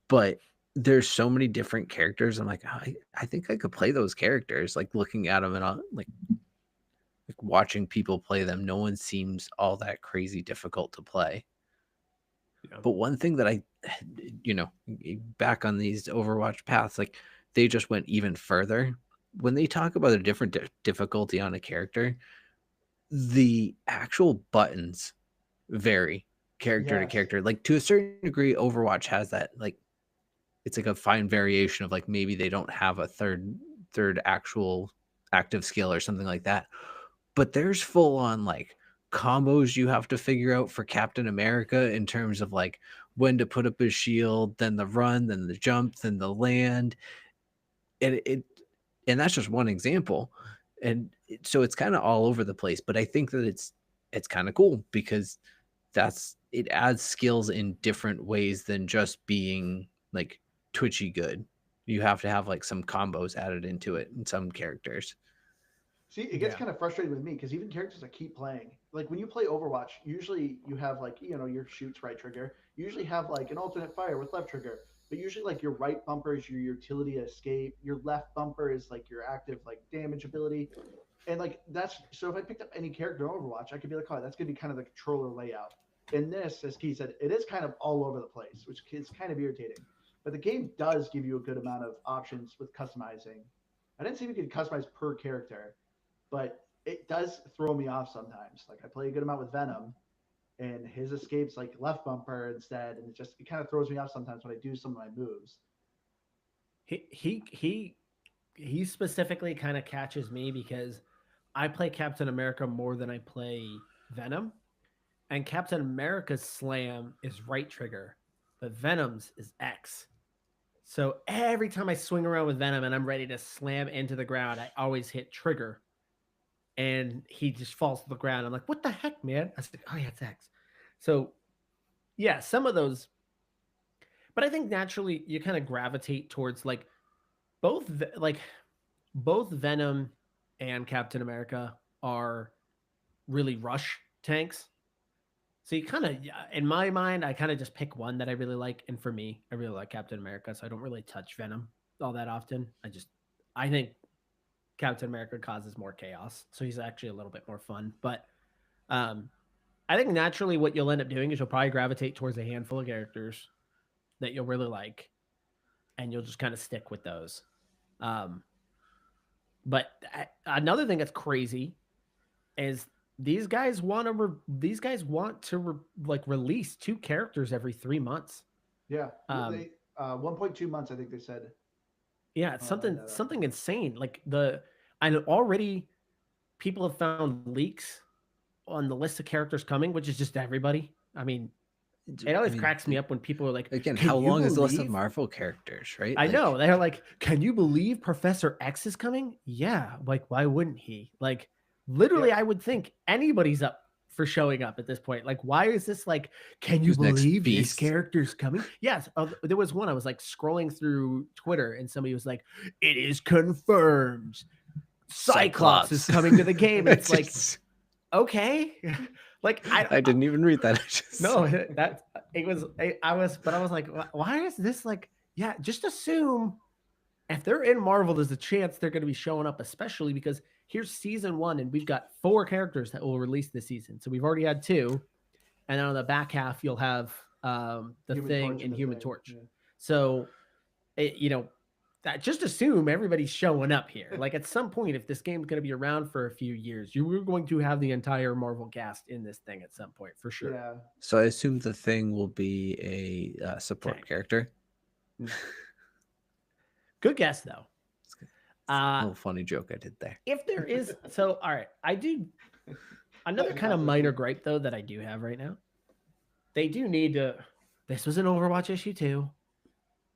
But there's so many different characters. I'm like, I think I could play those characters. Like looking at them and like watching people play them, no one seems all that crazy difficult to play. Yeah. But one thing that back on these Overwatch paths, like they just went even further. When they talk about a different difficulty on a character, the actual buttons vary character to character. Like to a certain degree, Overwatch has that. Like it's like a fine variation of like maybe they don't have a third actual active skill or something like that. But there's full on like combos you have to figure out for Captain America in terms of like when to put up his shield, then the run, then the jump, then the land. And that's just one example. And so it's kind of all over the place. But I think that it's kind of cool because it adds skills in different ways than just being like twitchy good. You have to have like some combos added into it in some characters. See, it gets kind of frustrating with me because even characters that keep playing, like when you play Overwatch, usually you have like, your shoots right trigger. You usually have like an alternate fire with left trigger, but usually like your right bumper is your utility escape. Your left bumper is like your active like damage ability. And like so if I picked up any character in Overwatch, I could be like, oh, that's going to be kind of the controller layout. In this, as Keith said, it is kind of all over the place, which is kind of irritating. But the game does give you a good amount of options with customizing. I didn't say we could customize per character, but it does throw me off sometimes. Like I play a good amount with Venom, and his escape's like left bumper instead, and it kind of throws me off sometimes when I do some of my moves. He specifically kind of catches me because I play Captain America more than I play Venom, and Captain America's slam is right trigger, but Venom's is X. So every time I swing around with Venom and I'm ready to slam into the ground, I always hit trigger. And he just falls to the ground. I'm like, what the heck, man? I said, oh yeah, it's X. So yeah, some of those, but I think naturally you kind of gravitate towards like both Venom and Captain America are really rush tanks. So you kind of, in my mind, I kind of just pick one that I really like. And for me, I really like Captain America. So I don't really touch Venom all that often. I think Captain America causes more chaos, so he's actually a little bit more fun. But I think naturally what you'll end up doing is you'll probably gravitate towards a handful of characters that you'll really like, and you'll just kind of stick with those. But another thing that's crazy is these guys want to release 2 characters every 3 months. Yeah, 1.2 months, I think they said. Yeah, it's something insane. Like and already people have found leaks on the list of characters coming, which is just everybody. I mean, it always cracks me up when people are like, again, how long is the list of Marvel characters, right? I know. They're like, can you believe Professor X is coming? Yeah. Like, why wouldn't he? Like, literally, I would think anybody's up for showing up at this point. Like, why is this like, can you believe this character's coming? Yes. There was one, I was like scrolling through Twitter and somebody was like, it is confirmed. Cyclops is coming to the game. And it's like, okay. Like I didn't even read that. I was like, why is this like, yeah, just assume if they're in Marvel, there's a chance they're going to be showing up, especially because here's season 1 and we've got 4 characters that will release this season. So we've already had 2. And then on the back half, you'll have the Thing and Human Torch. Yeah. So, that just assume everybody's showing up here. Like at some point, if this game's going to be around for a few years, you're going to have the entire Marvel cast in this thing at some point for sure. Yeah. So I assume the Thing will be a support character. Good guess though. A little funny joke I did there. If there is, all right, I do another kind of minor gripe though that I do have right now. They do need to. This was an Overwatch issue too.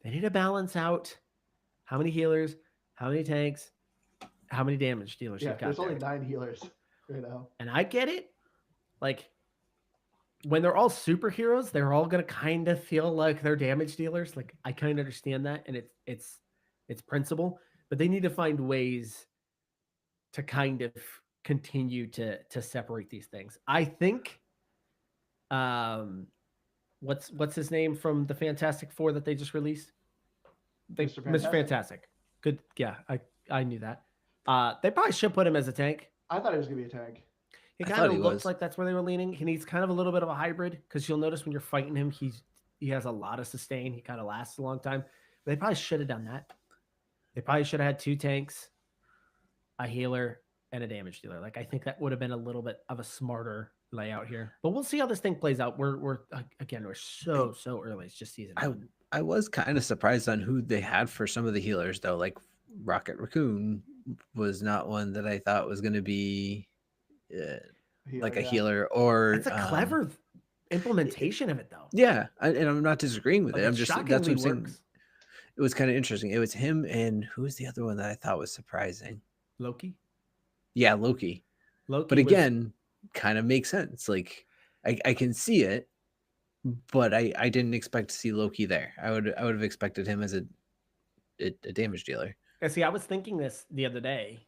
They need to balance out how many healers, how many tanks, how many damage dealers you've got. There's only 9 healers right now. And I get it. Like when they're all superheroes, they're all gonna kind of feel like they're damage dealers. Like I kind of understand that, and it's principle, but they need to find ways to kind of continue to separate these things. I think what's his name from the Fantastic Four that they just released? Mr. Fantastic. Good. Yeah, I knew that. They probably should put him as a tank. I thought he was gonna be a tank. It kind of looks like that's where they were leaning. And he's kind of a little bit of a hybrid because you'll notice when you're fighting him, he has a lot of sustain. He kind of lasts a long time. They probably should have done that. They probably should have had 2 tanks, a healer, and a damage dealer. Like I think that would have been a little bit of a smarter layout here, but we'll see how this thing plays out. We're so early. It's just season one. I was kind of surprised on who they had for some of the healers though. Like Rocket Raccoon was not one that I thought was going to be like a healer, or it's a clever implementation of it though. Yeah, and I'm not disagreeing with Like, it. I'm just that's what I'm saying. works. It was kind of interesting. It was him, and who was the other one that I thought was surprising? Loki. Yeah, Loki. But again, kind of makes sense. Like I can see it, but I didn't expect to see Loki there. I would have expected him as a damage dealer. And see, I was thinking this the other day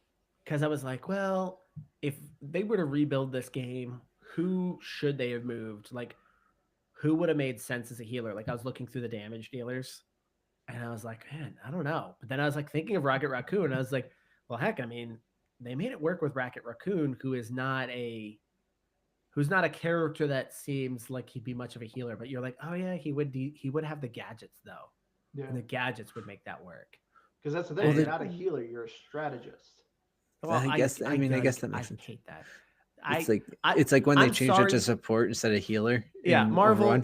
because I was like, well, if they were to rebuild this game, who should they have moved? Like, who would have made sense as a healer? Like, I was looking through the damage dealers, and I was like, man, I don't know. But then I was like thinking of Rocket Raccoon, and I was like, well, heck, I mean, they made it work with Rocket Raccoon, who's not a character that seems like he'd be much of a healer. But you're like, oh yeah, he would have the gadgets though. Yeah, and the gadgets would make that work. Because that's the thing. You're not a healer. You're a strategist. Well, I guess that makes sense. I hate that. It's like when they changed it to support instead of healer. Yeah, Marvel,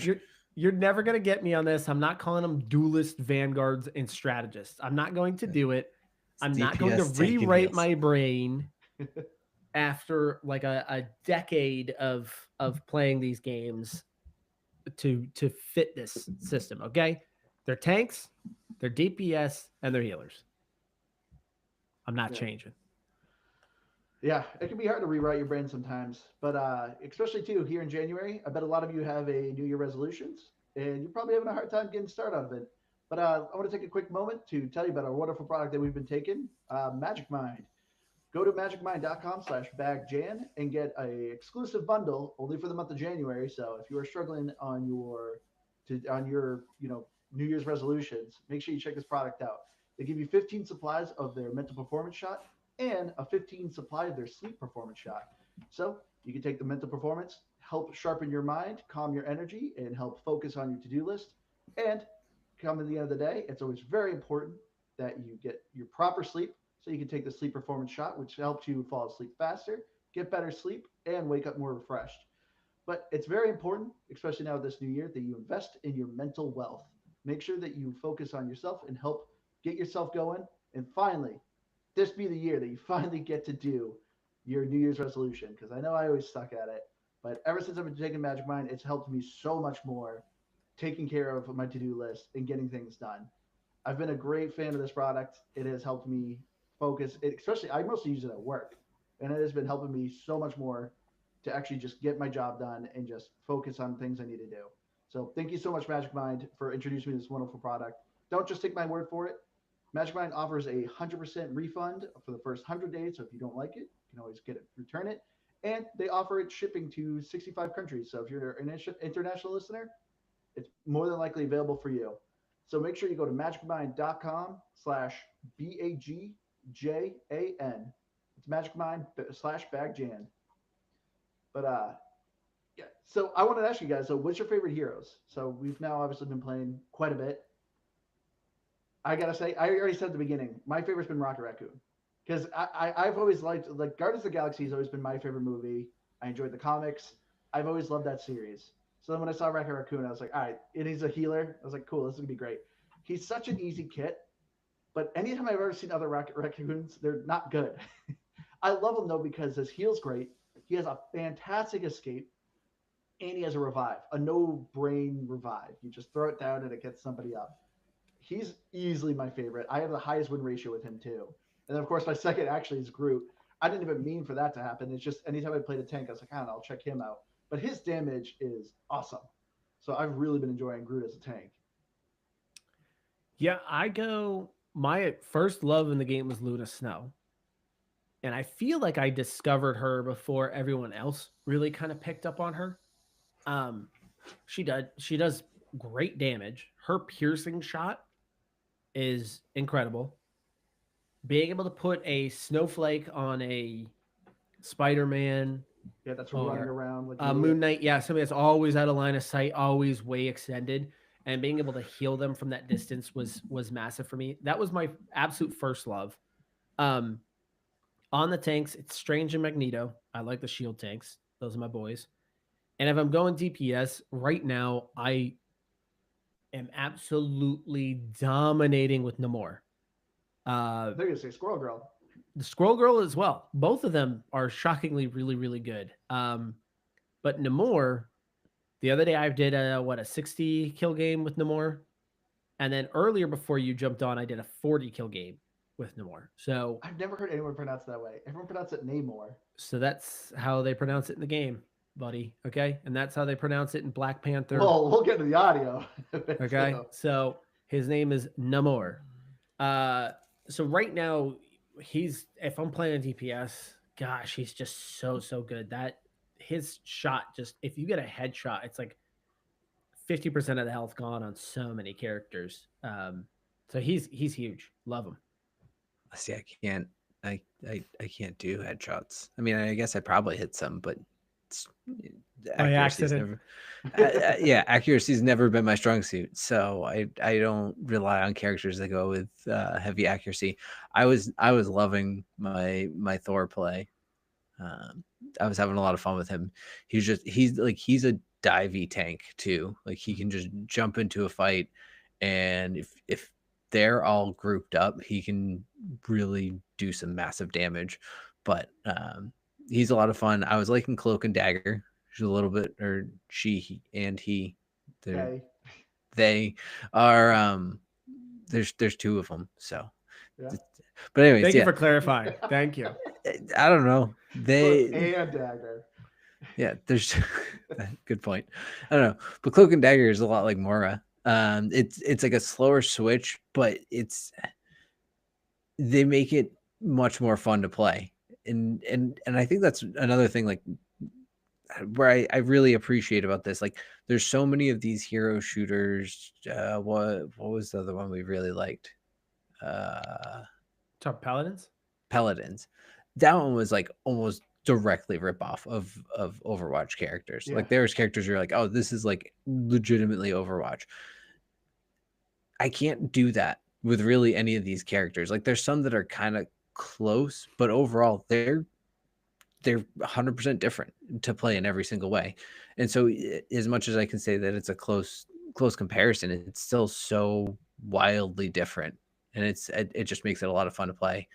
you're never gonna get me on this. I'm not calling them duelist vanguards and strategists. I'm not going to do it. I'm not going to rewrite my brain after like a decade of playing these games to fit this system. Okay, they're tanks, they're DPS, and they're healers. I'm not changing. Yeah, it can be hard to rewrite your brain sometimes, but especially too here in January, I bet a lot of you have a New Year resolutions, and you're probably having a hard time getting started on it. But I want to take a quick moment to tell you about our wonderful product that we've been taking, Magic Mind. Go to magicmind.com/bagjan and get a exclusive bundle only for the month of January. So if you are struggling on your New Year's resolutions, make sure you check this product out. They give you 15 supplies of their mental performance shot and a 15 supply of their sleep performance shot. So you can take the mental performance, help sharpen your mind, calm your energy, and help focus on your to-do list. And come at the end of the day, it's always very important that you get your proper sleep. So you can take the sleep performance shot, which helps you fall asleep faster, get better sleep, and wake up more refreshed. But it's very important, especially now this new year, that you invest in your mental wealth. Make sure that you focus on yourself and help get yourself going. And finally, this be the year that you finally get to do your New Year's resolution, because I know I always suck at it, but ever since I've been taking Magic Mind, it's helped me so much more taking care of my to-do list and getting things done. I've been a great fan of this product. It has helped me focus, especially I mostly use it at work, and it has been helping me so much more to actually just get my job done and just focus on things I need to do. So thank you so much, Magic Mind, for introducing me to this wonderful product. Don't just take my word for it. Magic Mind offers a 100% refund for the first 100 days. So if you don't like it, you can always return it. And they offer it shipping to 65 countries. So if you're an international listener, it's more than likely available for you. So make sure you go to magicmind.com/BAGJAN. It's magicmind/bagjan. But yeah. So I wanted to ask you guys, so what's your favorite heroes? So we've now obviously been playing quite a bit. I gotta say, I already said at the beginning, my favorite's been Rocket Raccoon, because I've always liked, like, Guardians of the Galaxy has always been my favorite movie. I enjoyed the comics. I've always loved that series. So then when I saw Rocket Raccoon, I was like, all right, and he's a healer. I was like, cool, this is gonna be great. He's such an easy kit, but anytime I've ever seen other Rocket Raccoons, they're not good. I love him though because his heal's great. He has a fantastic escape, and he has a revive, a no-brain revive. You just throw it down and it gets somebody up. He's easily my favorite. I have the highest win ratio with him too. And then of course my second actually is Groot. I didn't even mean for that to happen. It's just anytime I played a tank, I was like, I don't know, I'll check him out. But his damage is awesome. So I've really been enjoying Groot as a tank. Yeah, my first love in the game was Luna Snow. And I feel like I discovered her before everyone else really kind of picked up on her. She does great damage. Her piercing shot is incredible. Being able to put a snowflake on a Spider-Man, that's running around like Moon Knight, somebody that's always out of line of sight, always way extended, and being able to heal them from that distance was massive for me. That was my absolute first love. On the tanks, it's Strange and Magneto. I like the shield tanks. Those are my boys. And if I'm going DPS right now, I am absolutely dominating with Namor. They're gonna say Squirrel Girl. The Squirrel Girl as well. Both of them are shockingly really, really good. But Namor, the other day I did a 60 kill game with Namor. And then earlier before you jumped on, I did a 40 kill game with Namor. So I've never heard anyone pronounce it that way. Everyone pronounces it Namor. So that's how they pronounce it in the game, buddy. Okay. And that's how they pronounce it in Black Panther. Well, we'll get to the audio. Okay. So his name is Namor. So right now, if I'm playing DPS, gosh, he's just so good. That his shot, just if you get a headshot, it's like 50% of the health gone on so many characters. So he's huge. Love him. See, I can't do headshots. I mean, I guess I probably hit some, but accuracy's never. Yeah, accuracy's never been my strong suit. So I don't rely on characters that go with heavy accuracy. I was loving my Thor play. I was having a lot of fun with him. He's a divey tank too. Like he can just jump into a fight, and if they're all grouped up, he can really do some massive damage. But he's a lot of fun. I was liking Cloak and Dagger. She's a little bit, or she and he. They are. There's two of them. So. Yeah. But anyways, thank you for clarifying. Thank you. I don't know. Cloak and Dagger. Yeah, there's good point. I don't know, but Cloak and Dagger is a lot like Mora. It's like a slower switch, but they make it much more fun to play. And I think that's another thing, like where I really appreciate about this. Like there's so many of these hero shooters. What was the other one we really liked? Top Paladins? Paladins. That one was like almost directly rip off of Overwatch characters. Yeah. Like there's characters you're like, oh, this is like legitimately Overwatch. I can't do that with really any of these characters. Like there's some that are kind of close, but overall they're 100% different to play in every single way. And so as much as I can say that it's a close comparison, it's still so wildly different, and it just makes it a lot of fun to play.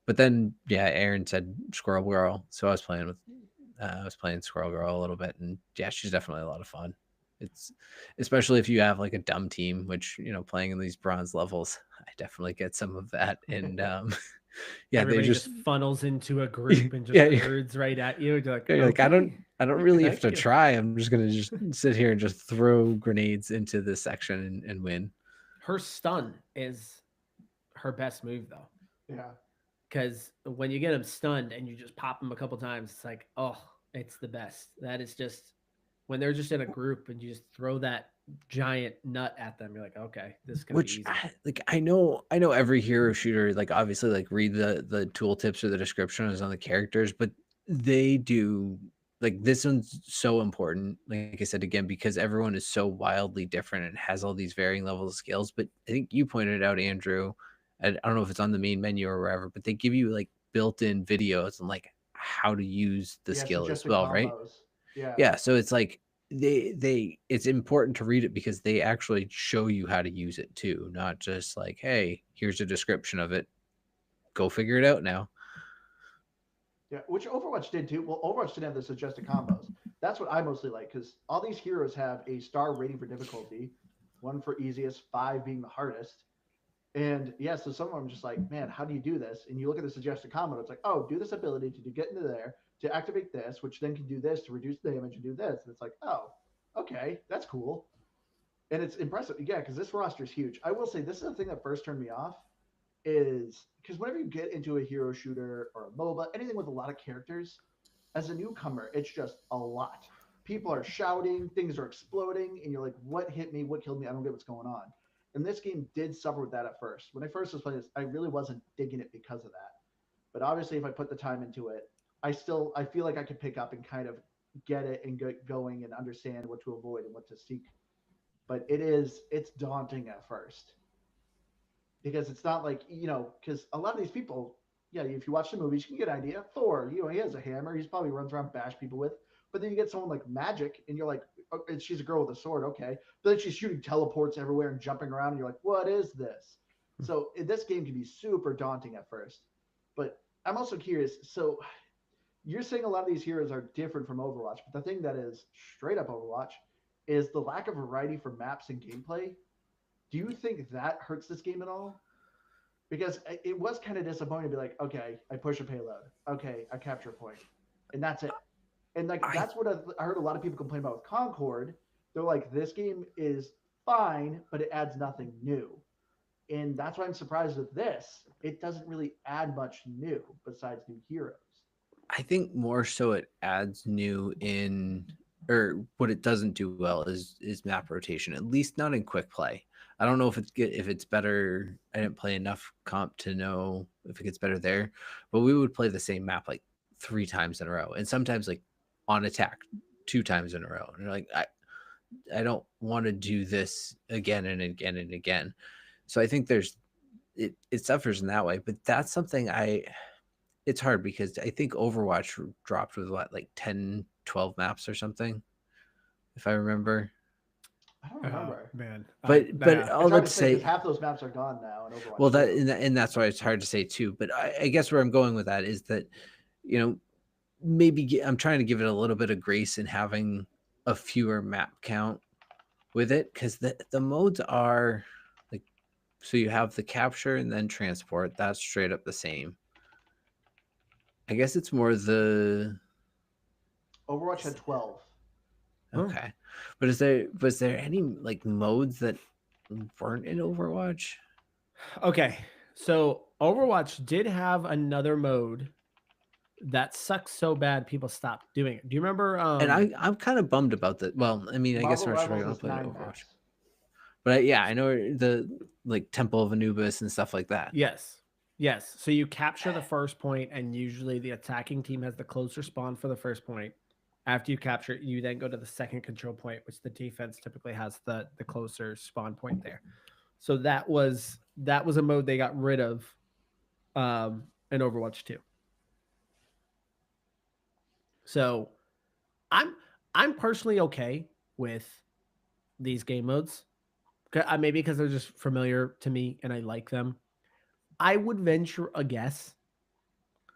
But then, yeah, Aaron said Squirrel Girl, so I was playing Squirrel Girl a little bit, and yeah, she's definitely a lot of fun. It's especially if you have like a dumb team, which playing in these bronze levels, I definitely get some of that. And yeah, everybody they just funnels into a group and just herds right at you. You're like, okay. I don't really have to try. I'm just gonna just sit here and just throw grenades into this section and win. Her stun is her best move, though. Yeah. Because when you get them stunned and you just pop them a couple times, it's like, oh, it's the best. That is just when they're just in a group and you just throw that giant nut at them. You're like, okay, this is gonna be easy. I know every hero shooter, like obviously like read the tooltips or the descriptions on the characters, but they do like this one's so important. Like I said again, because everyone is so wildly different and has all these varying levels of skills. But I think you pointed out, Andrew, I don't know if it's on the main menu or wherever, but they give you like built-in videos and like how to use the skill as well, combos. Right? Yeah. So it's like it's important to read it because they actually show you how to use it too, not just like, hey, here's a description of it. Go figure it out now. Yeah, which Overwatch did too. Well, Overwatch didn't have the suggested combos. That's what I mostly like because all these heroes have a star rating for difficulty, 1 for easiest, 5 being the hardest. And yeah, so some of them are just like, man, how do you do this? And you look at the suggested combo, it's like, oh, do this ability to get into there, to activate this, which then can do this to reduce damage and do this. And it's like, oh, okay, that's cool. And it's impressive. Yeah, because this roster is huge. I will say this is the thing that first turned me off is because whenever you get into a hero shooter or a MOBA, anything with a lot of characters, as a newcomer, it's just a lot. People are shouting, things are exploding, and you're like, what hit me? What killed me? I don't get what's going on. And this game did suffer with that at first. When I first was playing this, I really wasn't digging it because of that. But obviously, if I put the time into it, I feel like I could pick up and kind of get it and get going and understand what to avoid and what to seek. But it's daunting at first. Because it's not like, because a lot of these people, yeah, if you watch the movies, you can get an idea. Thor, he has a hammer. He's probably runs around bash people with. But then you get someone like Magic, and you're like, oh, and she's a girl with a sword, okay. But then she's shooting teleports everywhere and jumping around, and you're like, what is this? So this game can be super daunting at first. But I'm also curious. So you're saying a lot of these heroes are different from Overwatch, but the thing that is straight up Overwatch is the lack of variety for maps and gameplay. Do you think that hurts this game at all? Because it was kind of disappointing to be like, okay, I push a payload, okay, I capture a point, and that's it. And like that's what I heard a lot of people complain about with Concord. They're like, this game is fine, but it adds nothing new. And that's why I'm surprised with this. It doesn't really add much new besides new heroes. I think more so it adds new in, or what it doesn't do well is map rotation. At least not in quick play. I don't know if it's better. I didn't play enough comp to know if it gets better there. But we would play the same map like 3 times in a row, and sometimes like on attack 2 times in a row. And you're like, I don't want to do this again and again and again. So I think it suffers in that way. But that's something it's hard because I think Overwatch dropped with what, like 10, 12 maps or something, if I remember. I don't remember, man. But all that to say, half those maps are gone now in Overwatch. Well, and that's why it's hard to say too. But I guess where I'm going with that is that, maybe I'm trying to give it a little bit of grace in having a fewer map count with it, because the modes are like, so you have the capture and then transport. That's straight up the same. I guess it's more the Overwatch had 12. Okay. But was there any like modes that weren't in Overwatch? Okay. So Overwatch did have another mode that sucks so bad people stopped doing it. Do you remember? And I'm kind of bummed about that. Well, I mean, I guess I'm not playing Overwatch. Maps. But yeah, I know the like Temple of Anubis and stuff like that. Yes. So you capture the first point, and usually the attacking team has the closer spawn for the first point. After you capture it, you then go to the second control point, which the defense typically has the closer spawn point there. So that was a mode they got rid of in Overwatch 2. So I'm personally okay with these game modes. Maybe because they're just familiar to me and I like them. I would venture a guess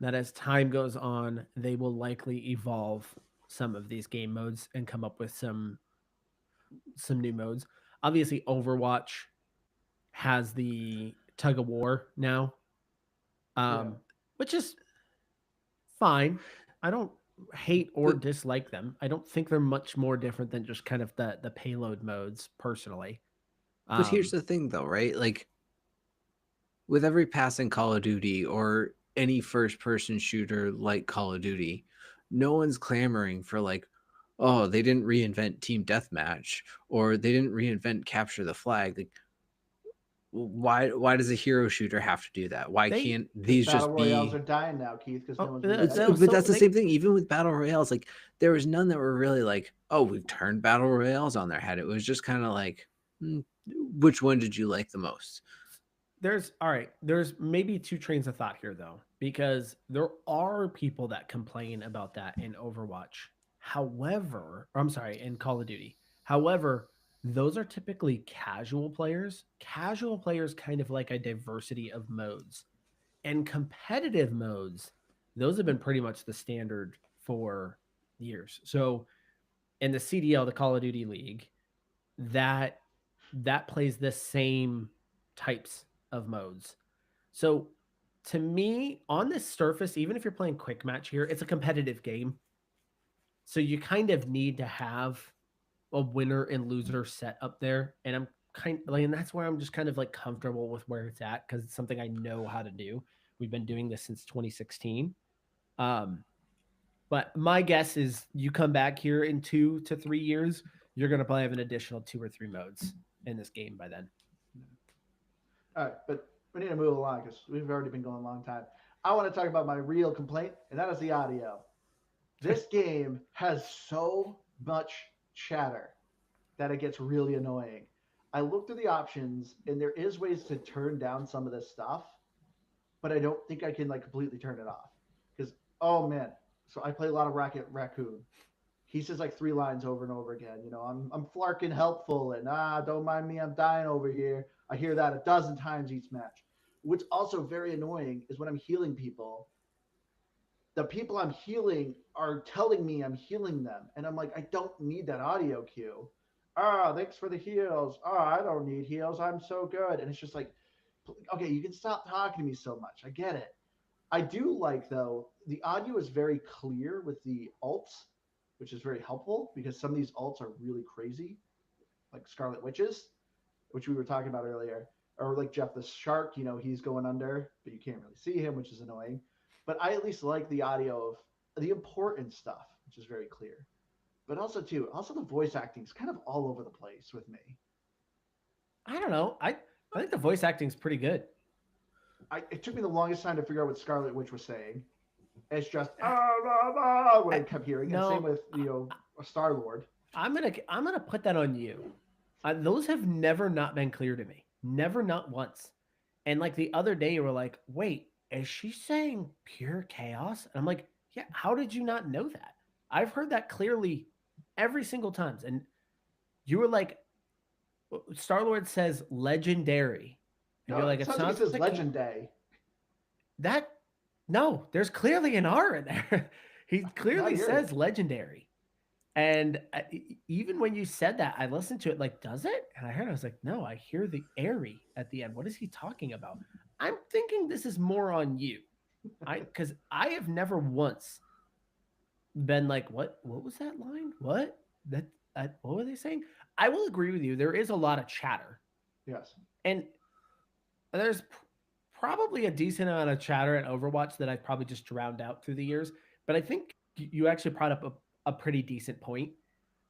that as time goes on, they will likely evolve some of these game modes and come up with some new modes. Obviously, Overwatch has the tug of war now, which is fine. I don't hate or dislike them. I don't think they're much more different than just kind of the payload modes personally. But here's the thing though, right? Like with every passing Call of Duty or any first person shooter like Call of Duty, no one's clamoring for like, oh, they didn't reinvent team deathmatch or they didn't reinvent capture the flag. Like, why does a hero shooter have to do that? Why can't these just be? Battle royales are dying now, Keith, because no one's. But that's the same thing. Even with battle royales, like there was none that were really like, oh, we've turned battle royales on their head. It was just kind of like, which one did you like the most? There's maybe 2 trains of thought here though, because there are people that complain about that in Overwatch. However, in Call of Duty. However, those are typically casual players. Casual players kind of like a diversity of modes. And competitive modes, those have been pretty much the standard for years. So in the CDL, the Call of Duty League, that plays the same types of modes. So to me, on this surface, even if you're playing quick match here, it's a competitive game. So you kind of need to have a winner and loser set up there. And I'm and that's where I'm just kind of like comfortable with where it's at, because it's something I know how to do. We've been doing this since 2016. But my guess is you come back here in 2 to 3 years, you're going to probably have an additional 2 or 3 modes in this game by then. All right, but we need to move along because we've already been going a long time. I want to talk about my real complaint, and that is the audio. This game has so much chatter that it gets really annoying. I looked through the options, and there is ways to turn down some of this stuff, but I don't think I can like completely turn it off. Because, oh man, so I play a lot of Raccoon. he says like 3 lines over and over again. You know, I'm flarking helpful and don't mind me, I'm dying over here. I hear that a dozen times each match. What's also very annoying is when I'm healing people, the people I'm healing are telling me I'm healing them. And I'm like, I don't need that audio cue. Thanks for the heals. I don't need heals. I'm so good. And it's just like, okay, you can stop talking to me so much. I get it. I do like, though, the audio is very clear with the alts, which is very helpful because some of these alts are really crazy, like Scarlet Witches, which we were talking about earlier, or like Jeff the Shark, you know, he's going under, but you can't really see him, which is annoying. But I at least like the audio of the important stuff, which is very clear. But also, too, the voice acting is kind of all over the place with me. I don't know. I think the voice acting is pretty good. It took me the longest time to figure out what Scarlet Witch was saying. It's just what I kept hearing. No, and same with, you know, Star-Lord. I'm gonna put that on you. Those have never not been clear to me. Never, not once. And like the other day, you were like, "Wait, is she saying pure chaos?" And I'm like, "Yeah. How did you not know that? I've heard that clearly every single time." And you were like, "Star-Lord says legendary." And you're like, "It sounds like legendary." No, there's clearly an R in there. He clearly says legendary. And even when you said that, I listened to it like, does it? And I heard, I was like, no, I hear the airy at the end. What is he talking about? I'm thinking this is more on you. Because I have never once been like, what was that line? What were they saying? I will agree with you. There is a lot of chatter. Yes. And there's probably a decent amount of chatter at Overwatch that I've probably just drowned out through the years. But I think you actually brought up a pretty decent point.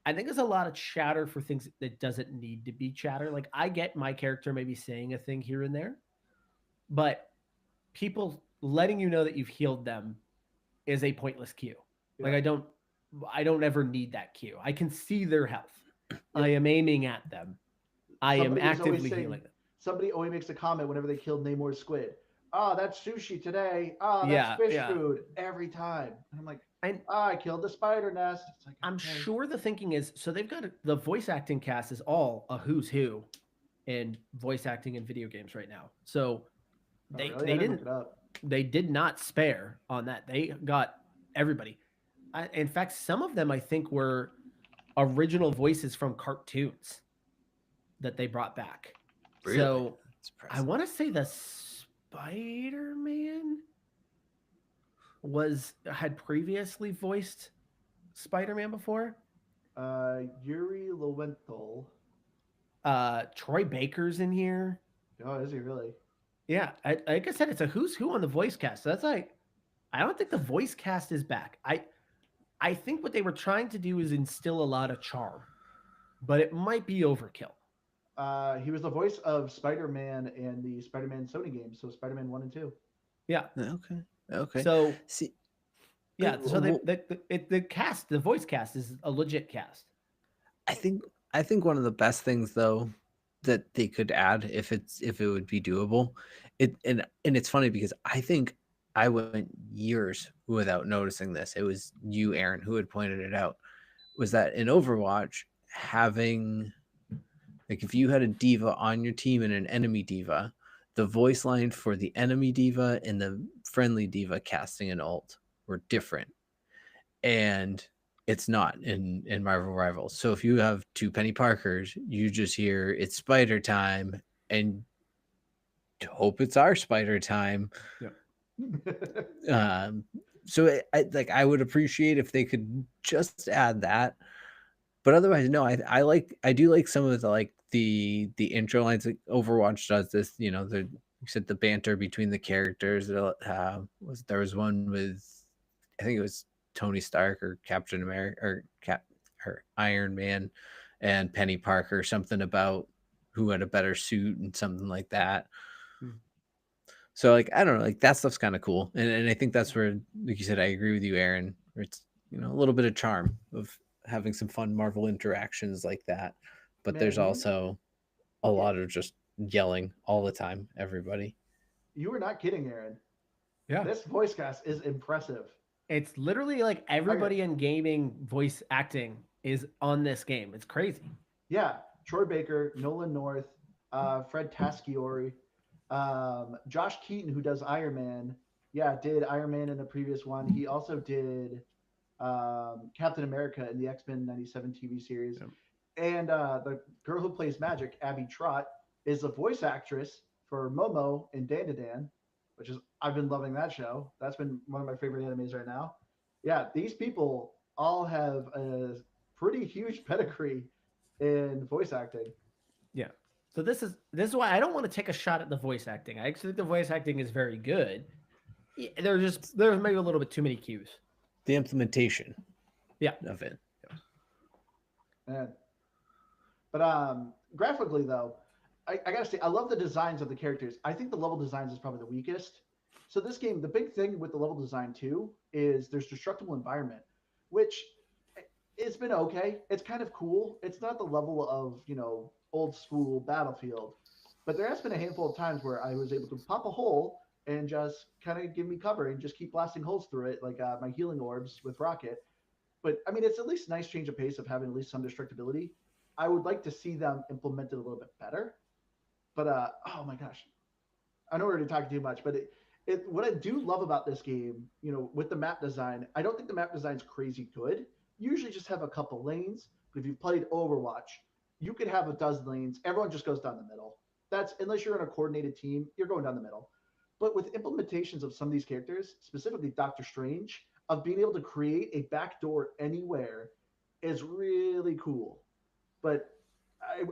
I think there's a lot of chatter for things that doesn't need to be chatter. Like, I get my character maybe saying a thing here and there, but people letting you know that you've healed them is a pointless cue. Yeah. Like, I don't ever need that cue. I can see their health. Yeah. I am aiming at them. I am actively healing them. Somebody always makes a comment whenever they killed Namor's squid. That's sushi today. That's fish food every time. And I'm like, I killed the spider nest. It's like, I'm sure the thinking is, so they've got the voice acting cast is all a who's who in voice acting in video games right now. So they did not spare on that. They got everybody. In fact, some of them I think were original voices from cartoons that they brought back. Really? So I want to say the Spider-Man had previously voiced Spider-Man before. Yuri Lowenthal. Troy Baker's in here. Oh, is he really? Yeah, like I said, it's a who's who on the voice cast. So that's like, I don't think the voice cast is back. I think what they were trying to do is instill a lot of charm, but it might be overkill. He was the voice of Spider-Man in the Spider-Man Sony games, so Spider-Man 1 and 2. Yeah. Okay. So, so the cast, the voice cast is a legit cast. I think one of the best things though that they could add if it would be doable, and it's funny because I think I went years without noticing this. It was you, Aaron, who had pointed it out. Was that in Overwatch having, like, if you had a diva on your team and an enemy diva, the voice line for the enemy diva and the friendly diva casting an ult were different. And it's not in Marvel Rivals. So if you have two Penny Parkers, you just hear it's spider time and hope it's our spider time. Yeah. So I would appreciate if they could just add that. But otherwise, no, I do like some of the intro lines. Like Overwatch does this, you know, you said the banter between the characters. There was one with, I think it was Tony Stark or Captain America or Iron Man and Penny Parker, something about who had a better suit and something like that. So like, I don't know, like that stuff's kind of cool. And I think that's where, like you said, I agree with you, Aaron, where it's, you know, a little bit of charm of having some fun Marvel interactions like that. But there's also a lot of just yelling all the time, everybody. You were not kidding, Aaron. Yeah. This voice cast is impressive. It's literally like everybody in gaming voice acting is on this game. It's crazy. Yeah, Troy Baker, Nolan North, Fred Taskiori, Josh Keaton, who does Iron Man. Yeah, did Iron Man in the previous one. He also did Captain America in the X-Men '97 TV series. Yep. And the girl who plays Magic, Abby Trott, is a voice actress for Momo in Dan, which is I've been loving that show. That's been one of my favorite animes right now. Yeah, these people all have a pretty huge pedigree in voice acting. Yeah. So this is why I don't want to take a shot at the voice acting. I actually think the voice acting is very good. There's maybe a little bit too many cues. The implementation. Yeah. Of it. Yeah. But graphically though, I gotta say I love the designs of the characters. I think the level designs is probably the weakest. So this game, the big thing with the level design too is there's destructible environment, which it's been okay. It's kind of cool. It's not the level of, old school Battlefield, but there has been a handful of times where I was able to pop a hole and just kind of give me cover and just keep blasting holes through it, like my healing orbs with Rocket. But I mean, it's at least a nice change of pace of having at least some destructibility. I would like to see them implemented a little bit better. But oh my gosh, I know we're already talking too much, but what I do love about this game, with the map design, I don't think the map design is crazy good. You usually just have a couple lanes, but if you've played Overwatch, you could have a dozen lanes. Everyone just goes down the middle. That's unless you're in a coordinated team, you're going down the middle. But with implementations of some of these characters, specifically Doctor Strange, of being able to create a backdoor anywhere is really cool. But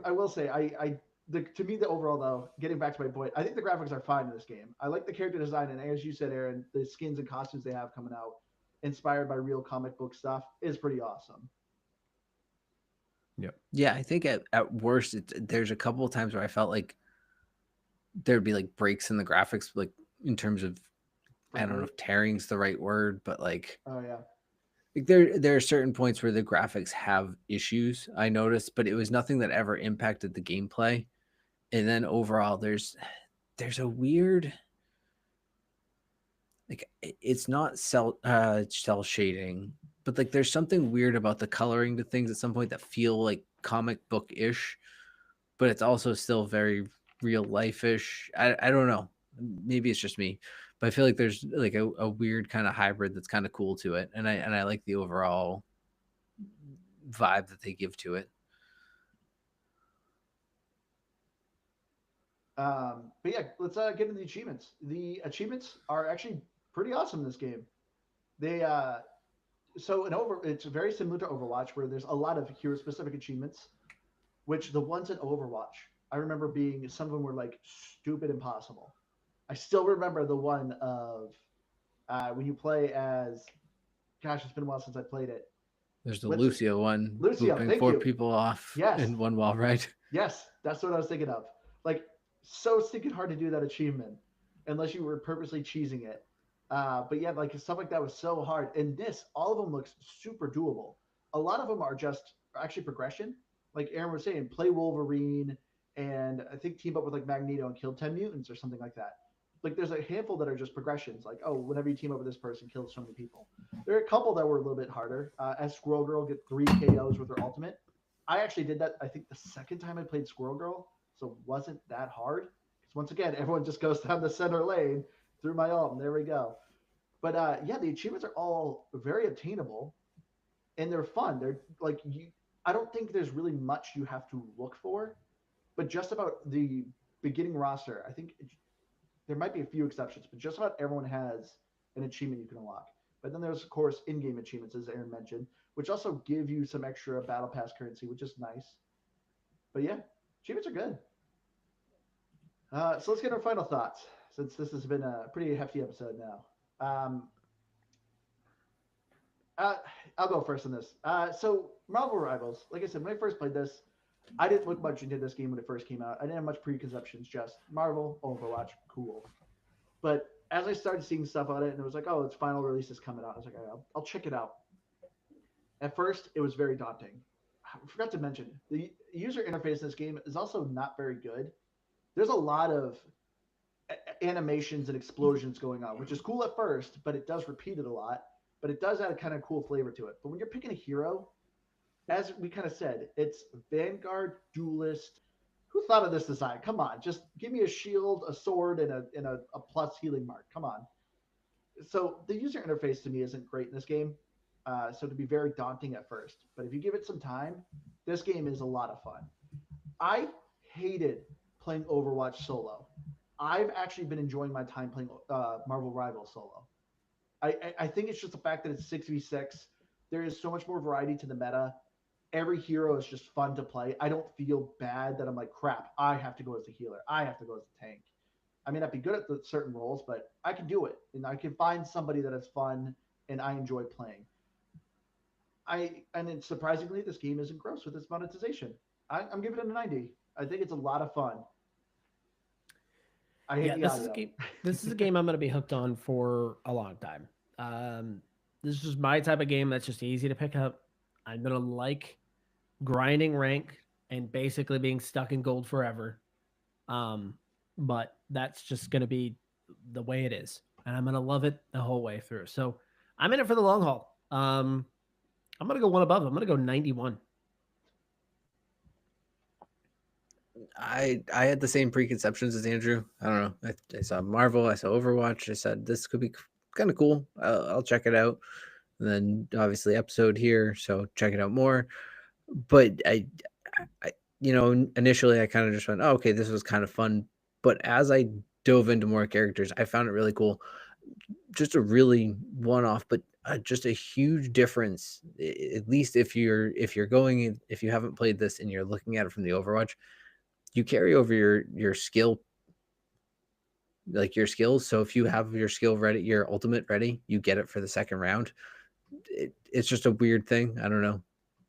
I will say, to me, the overall though, getting back to my point, I think the graphics are fine in this game. I like the character design, and as you said, Aaron, the skins and costumes they have coming out, inspired by real comic book stuff, is pretty awesome. Yeah, I think at worst, there's a couple of times where I felt like there'd be like breaks in the graphics, like in terms of, I don't know if tearing's the right word, but like, oh yeah, like there are certain points where the graphics have issues, I noticed, but it was nothing that ever impacted the gameplay. And then overall, there's a weird, like, it's not cell shading, but like there's something weird about the coloring to things at some point that feel like comic book-ish, but it's also still very real life-ish. I don't know. Maybe it's just me, but I feel like there's like a weird kind of hybrid that's kind of cool to it. And I like the overall vibe that they give to it. But yeah, let's get into the achievements. The achievements are actually pretty awesome in this game. They it's very similar to Overwatch, where there's a lot of hero specific achievements, which the ones in Overwatch, I remember being, some of them were like stupid impossible. I still remember the one of when you play as, gosh, it's been a while since I played it. There's the Lucio one. Lucio, thank 4 people off in one wall, right? Yes, that's what I was thinking of. Like, so stinking hard to do that achievement unless you were purposely cheesing it. But yeah, like stuff like that was so hard. And this, all of them looks super doable. A lot of them are just actually progression. Like Aaron was saying, play Wolverine and I think team up with like Magneto and kill 10 mutants or something like that. Like there's a handful that are just progressions. Like, oh, whenever you team up with this person, kill so many people. There are a couple that were a little bit harder. As Squirrel Girl get 3 KOs with her ultimate. I actually did that, I think, the second time I played Squirrel Girl. So it wasn't that hard. Because once again, everyone just goes down the center lane through my ult, and there we go. But yeah, the achievements are all very obtainable, and they're fun. They're like, I don't think there's really much you have to look for, but just about the beginning roster, I think there might be a few exceptions, but just about everyone has an achievement you can unlock. But then there's, of course, in-game achievements, as Aaron mentioned, which also give you some extra battle pass currency, which is nice. But yeah, achievements are good. So let's get our final thoughts, since this has been a pretty hefty episode now. I'll go first on this. So Marvel Rivals, like I said, when I first played this, I didn't look much into this game when it first came out. I didn't have much preconceptions, just Marvel, Overwatch, cool. But as I started seeing stuff on it, and it was like, oh, its final release is coming out, I was like, I'll check it out. At first, it was very daunting. I forgot to mention, the user interface in this game is also not very good. There's a lot of animations and explosions going on, which is cool at first, but it does repeat it a lot. but it does add a kind of cool flavor to it. But when you're picking a hero, as we kind of said, it's Vanguard, Duelist. Who thought of this design? Come on, just give me a shield, a sword, and a plus healing mark. Come on. So the user interface to me isn't great in this game. So it can be very daunting at first. But if you give it some time, this game is a lot of fun. I hated playing Overwatch solo. I've actually been enjoying my time playing Marvel Rivals solo. I think it's just the fact that it's 6v6. There is so much more variety to the meta. Every hero is just fun to play. I don't feel bad that I'm like, crap, I have to go as the healer. I have to go as the tank. I may not be good at the certain roles, but I can do it. And I can find somebody that is fun and I enjoy playing. And surprisingly, this game isn't gross with its monetization. I'm giving it a 90. I think it's a lot of fun. I hate the audio. This is a game I'm going to be hooked on for a long time. This is my type of game that's just easy to pick up. I'm going to like grinding rank and basically being stuck in gold forever. But that's just going to be the way it is. And I'm going to love it the whole way through. So I'm in it for the long haul. I'm going to go one above. I'm going to go 91. I had the same preconceptions as Andrew. I don't know. I saw Marvel. I saw Overwatch. I said this could be kind of cool. I'll check it out. And then obviously episode here, so check it out more. But I initially I kind of just went, oh, okay, this was kind of fun. But as I dove into more characters, I found it really cool. Just a really one-off, but just a huge difference. At least if you haven't played this and you're looking at it from the Overwatch, you carry over your skill, like your skills. So if you have your skill ready, your ultimate ready, you get it for the second round. It's just a weird thing. I don't know.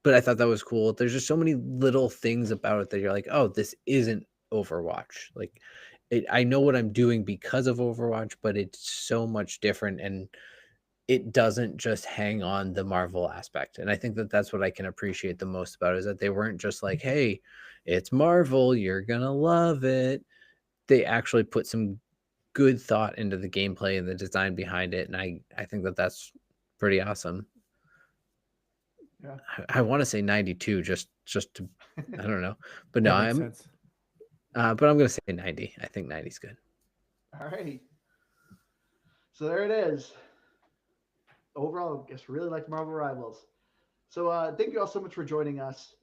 But I thought that was cool. There's just so many little things about it that you're like, oh, this isn't Overwatch. Like, I know what I'm doing because of Overwatch, but it's so much different. And it doesn't just hang on the Marvel aspect. And I think that that's what I can appreciate the most about it, is that they weren't just like, hey, it's Marvel, you're going to love it. They actually put some good thought into the gameplay and the design behind it. And I think that that's pretty awesome. Yeah. I want to say 92 just to, I don't know, but no, but I'm going to say 90. I think 90 is good. All right. So there it is. Overall, I guess really like Marvel Rivals. So thank you all so much for joining us.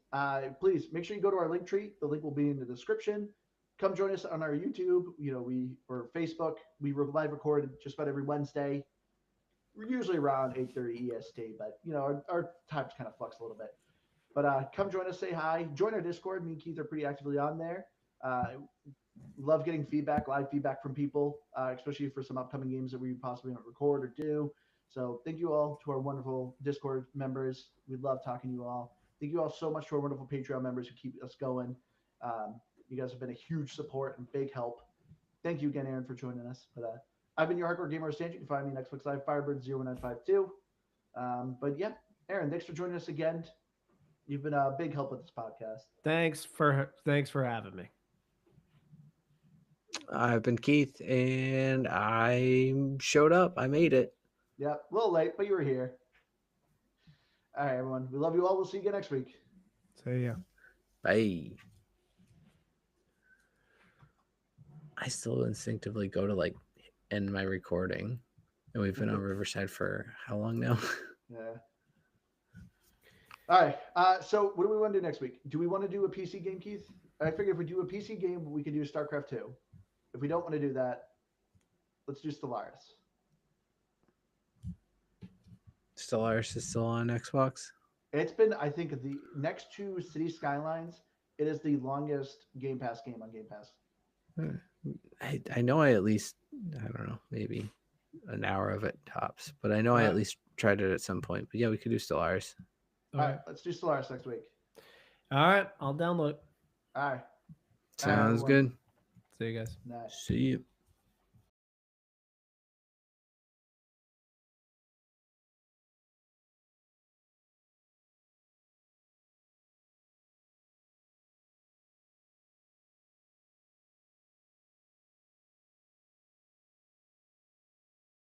Please make sure you go to our link tree. The link will be in the description. Come join us on our YouTube, or Facebook. We live record just about every Wednesday. We're usually around 8:30 EST, but our times kind of flux a little bit. But come join us, say hi, join our Discord. Me and Keith are pretty actively on there. Love getting feedback, live feedback from people, especially for some upcoming games that we possibly won't record or do. So thank you all to our wonderful Discord members. We love talking to you all. Thank you all so much to our wonderful Patreon members who keep us going. You guys have been a huge support and big help. Thank you again, Aaron, for joining us. But I've been your Hardcore Gamer Stan. You can find me on Xbox Live, Firebird0952. But yeah, Aaron, thanks for joining us again. You've been a big help with this podcast. Thanks for having me. I've been Keith, and I showed up. I made it. Yeah, a little late, but you were here. All right, everyone. We love you all. We'll see you again next week. See ya. Bye. I still instinctively go to end my recording, and we've been on Riverside for how long now? Yeah. All right. So what do we want to do next week? Do we want to do a PC game, Keith? I figure if we do a PC game, we could do StarCraft 2. If we don't want to do that, let's do Stellaris. Stellaris is still on Xbox? It's been, I think, the next to City Skylines, it is the longest Game Pass game on Game Pass. I know I at least, I don't know, maybe an hour of it tops, but I know I at least tried it at some point. But yeah, we could do Stellaris. All right, let's do Stellaris next week. All right, I'll download. All right. Sounds good. See you guys. Nice. See you.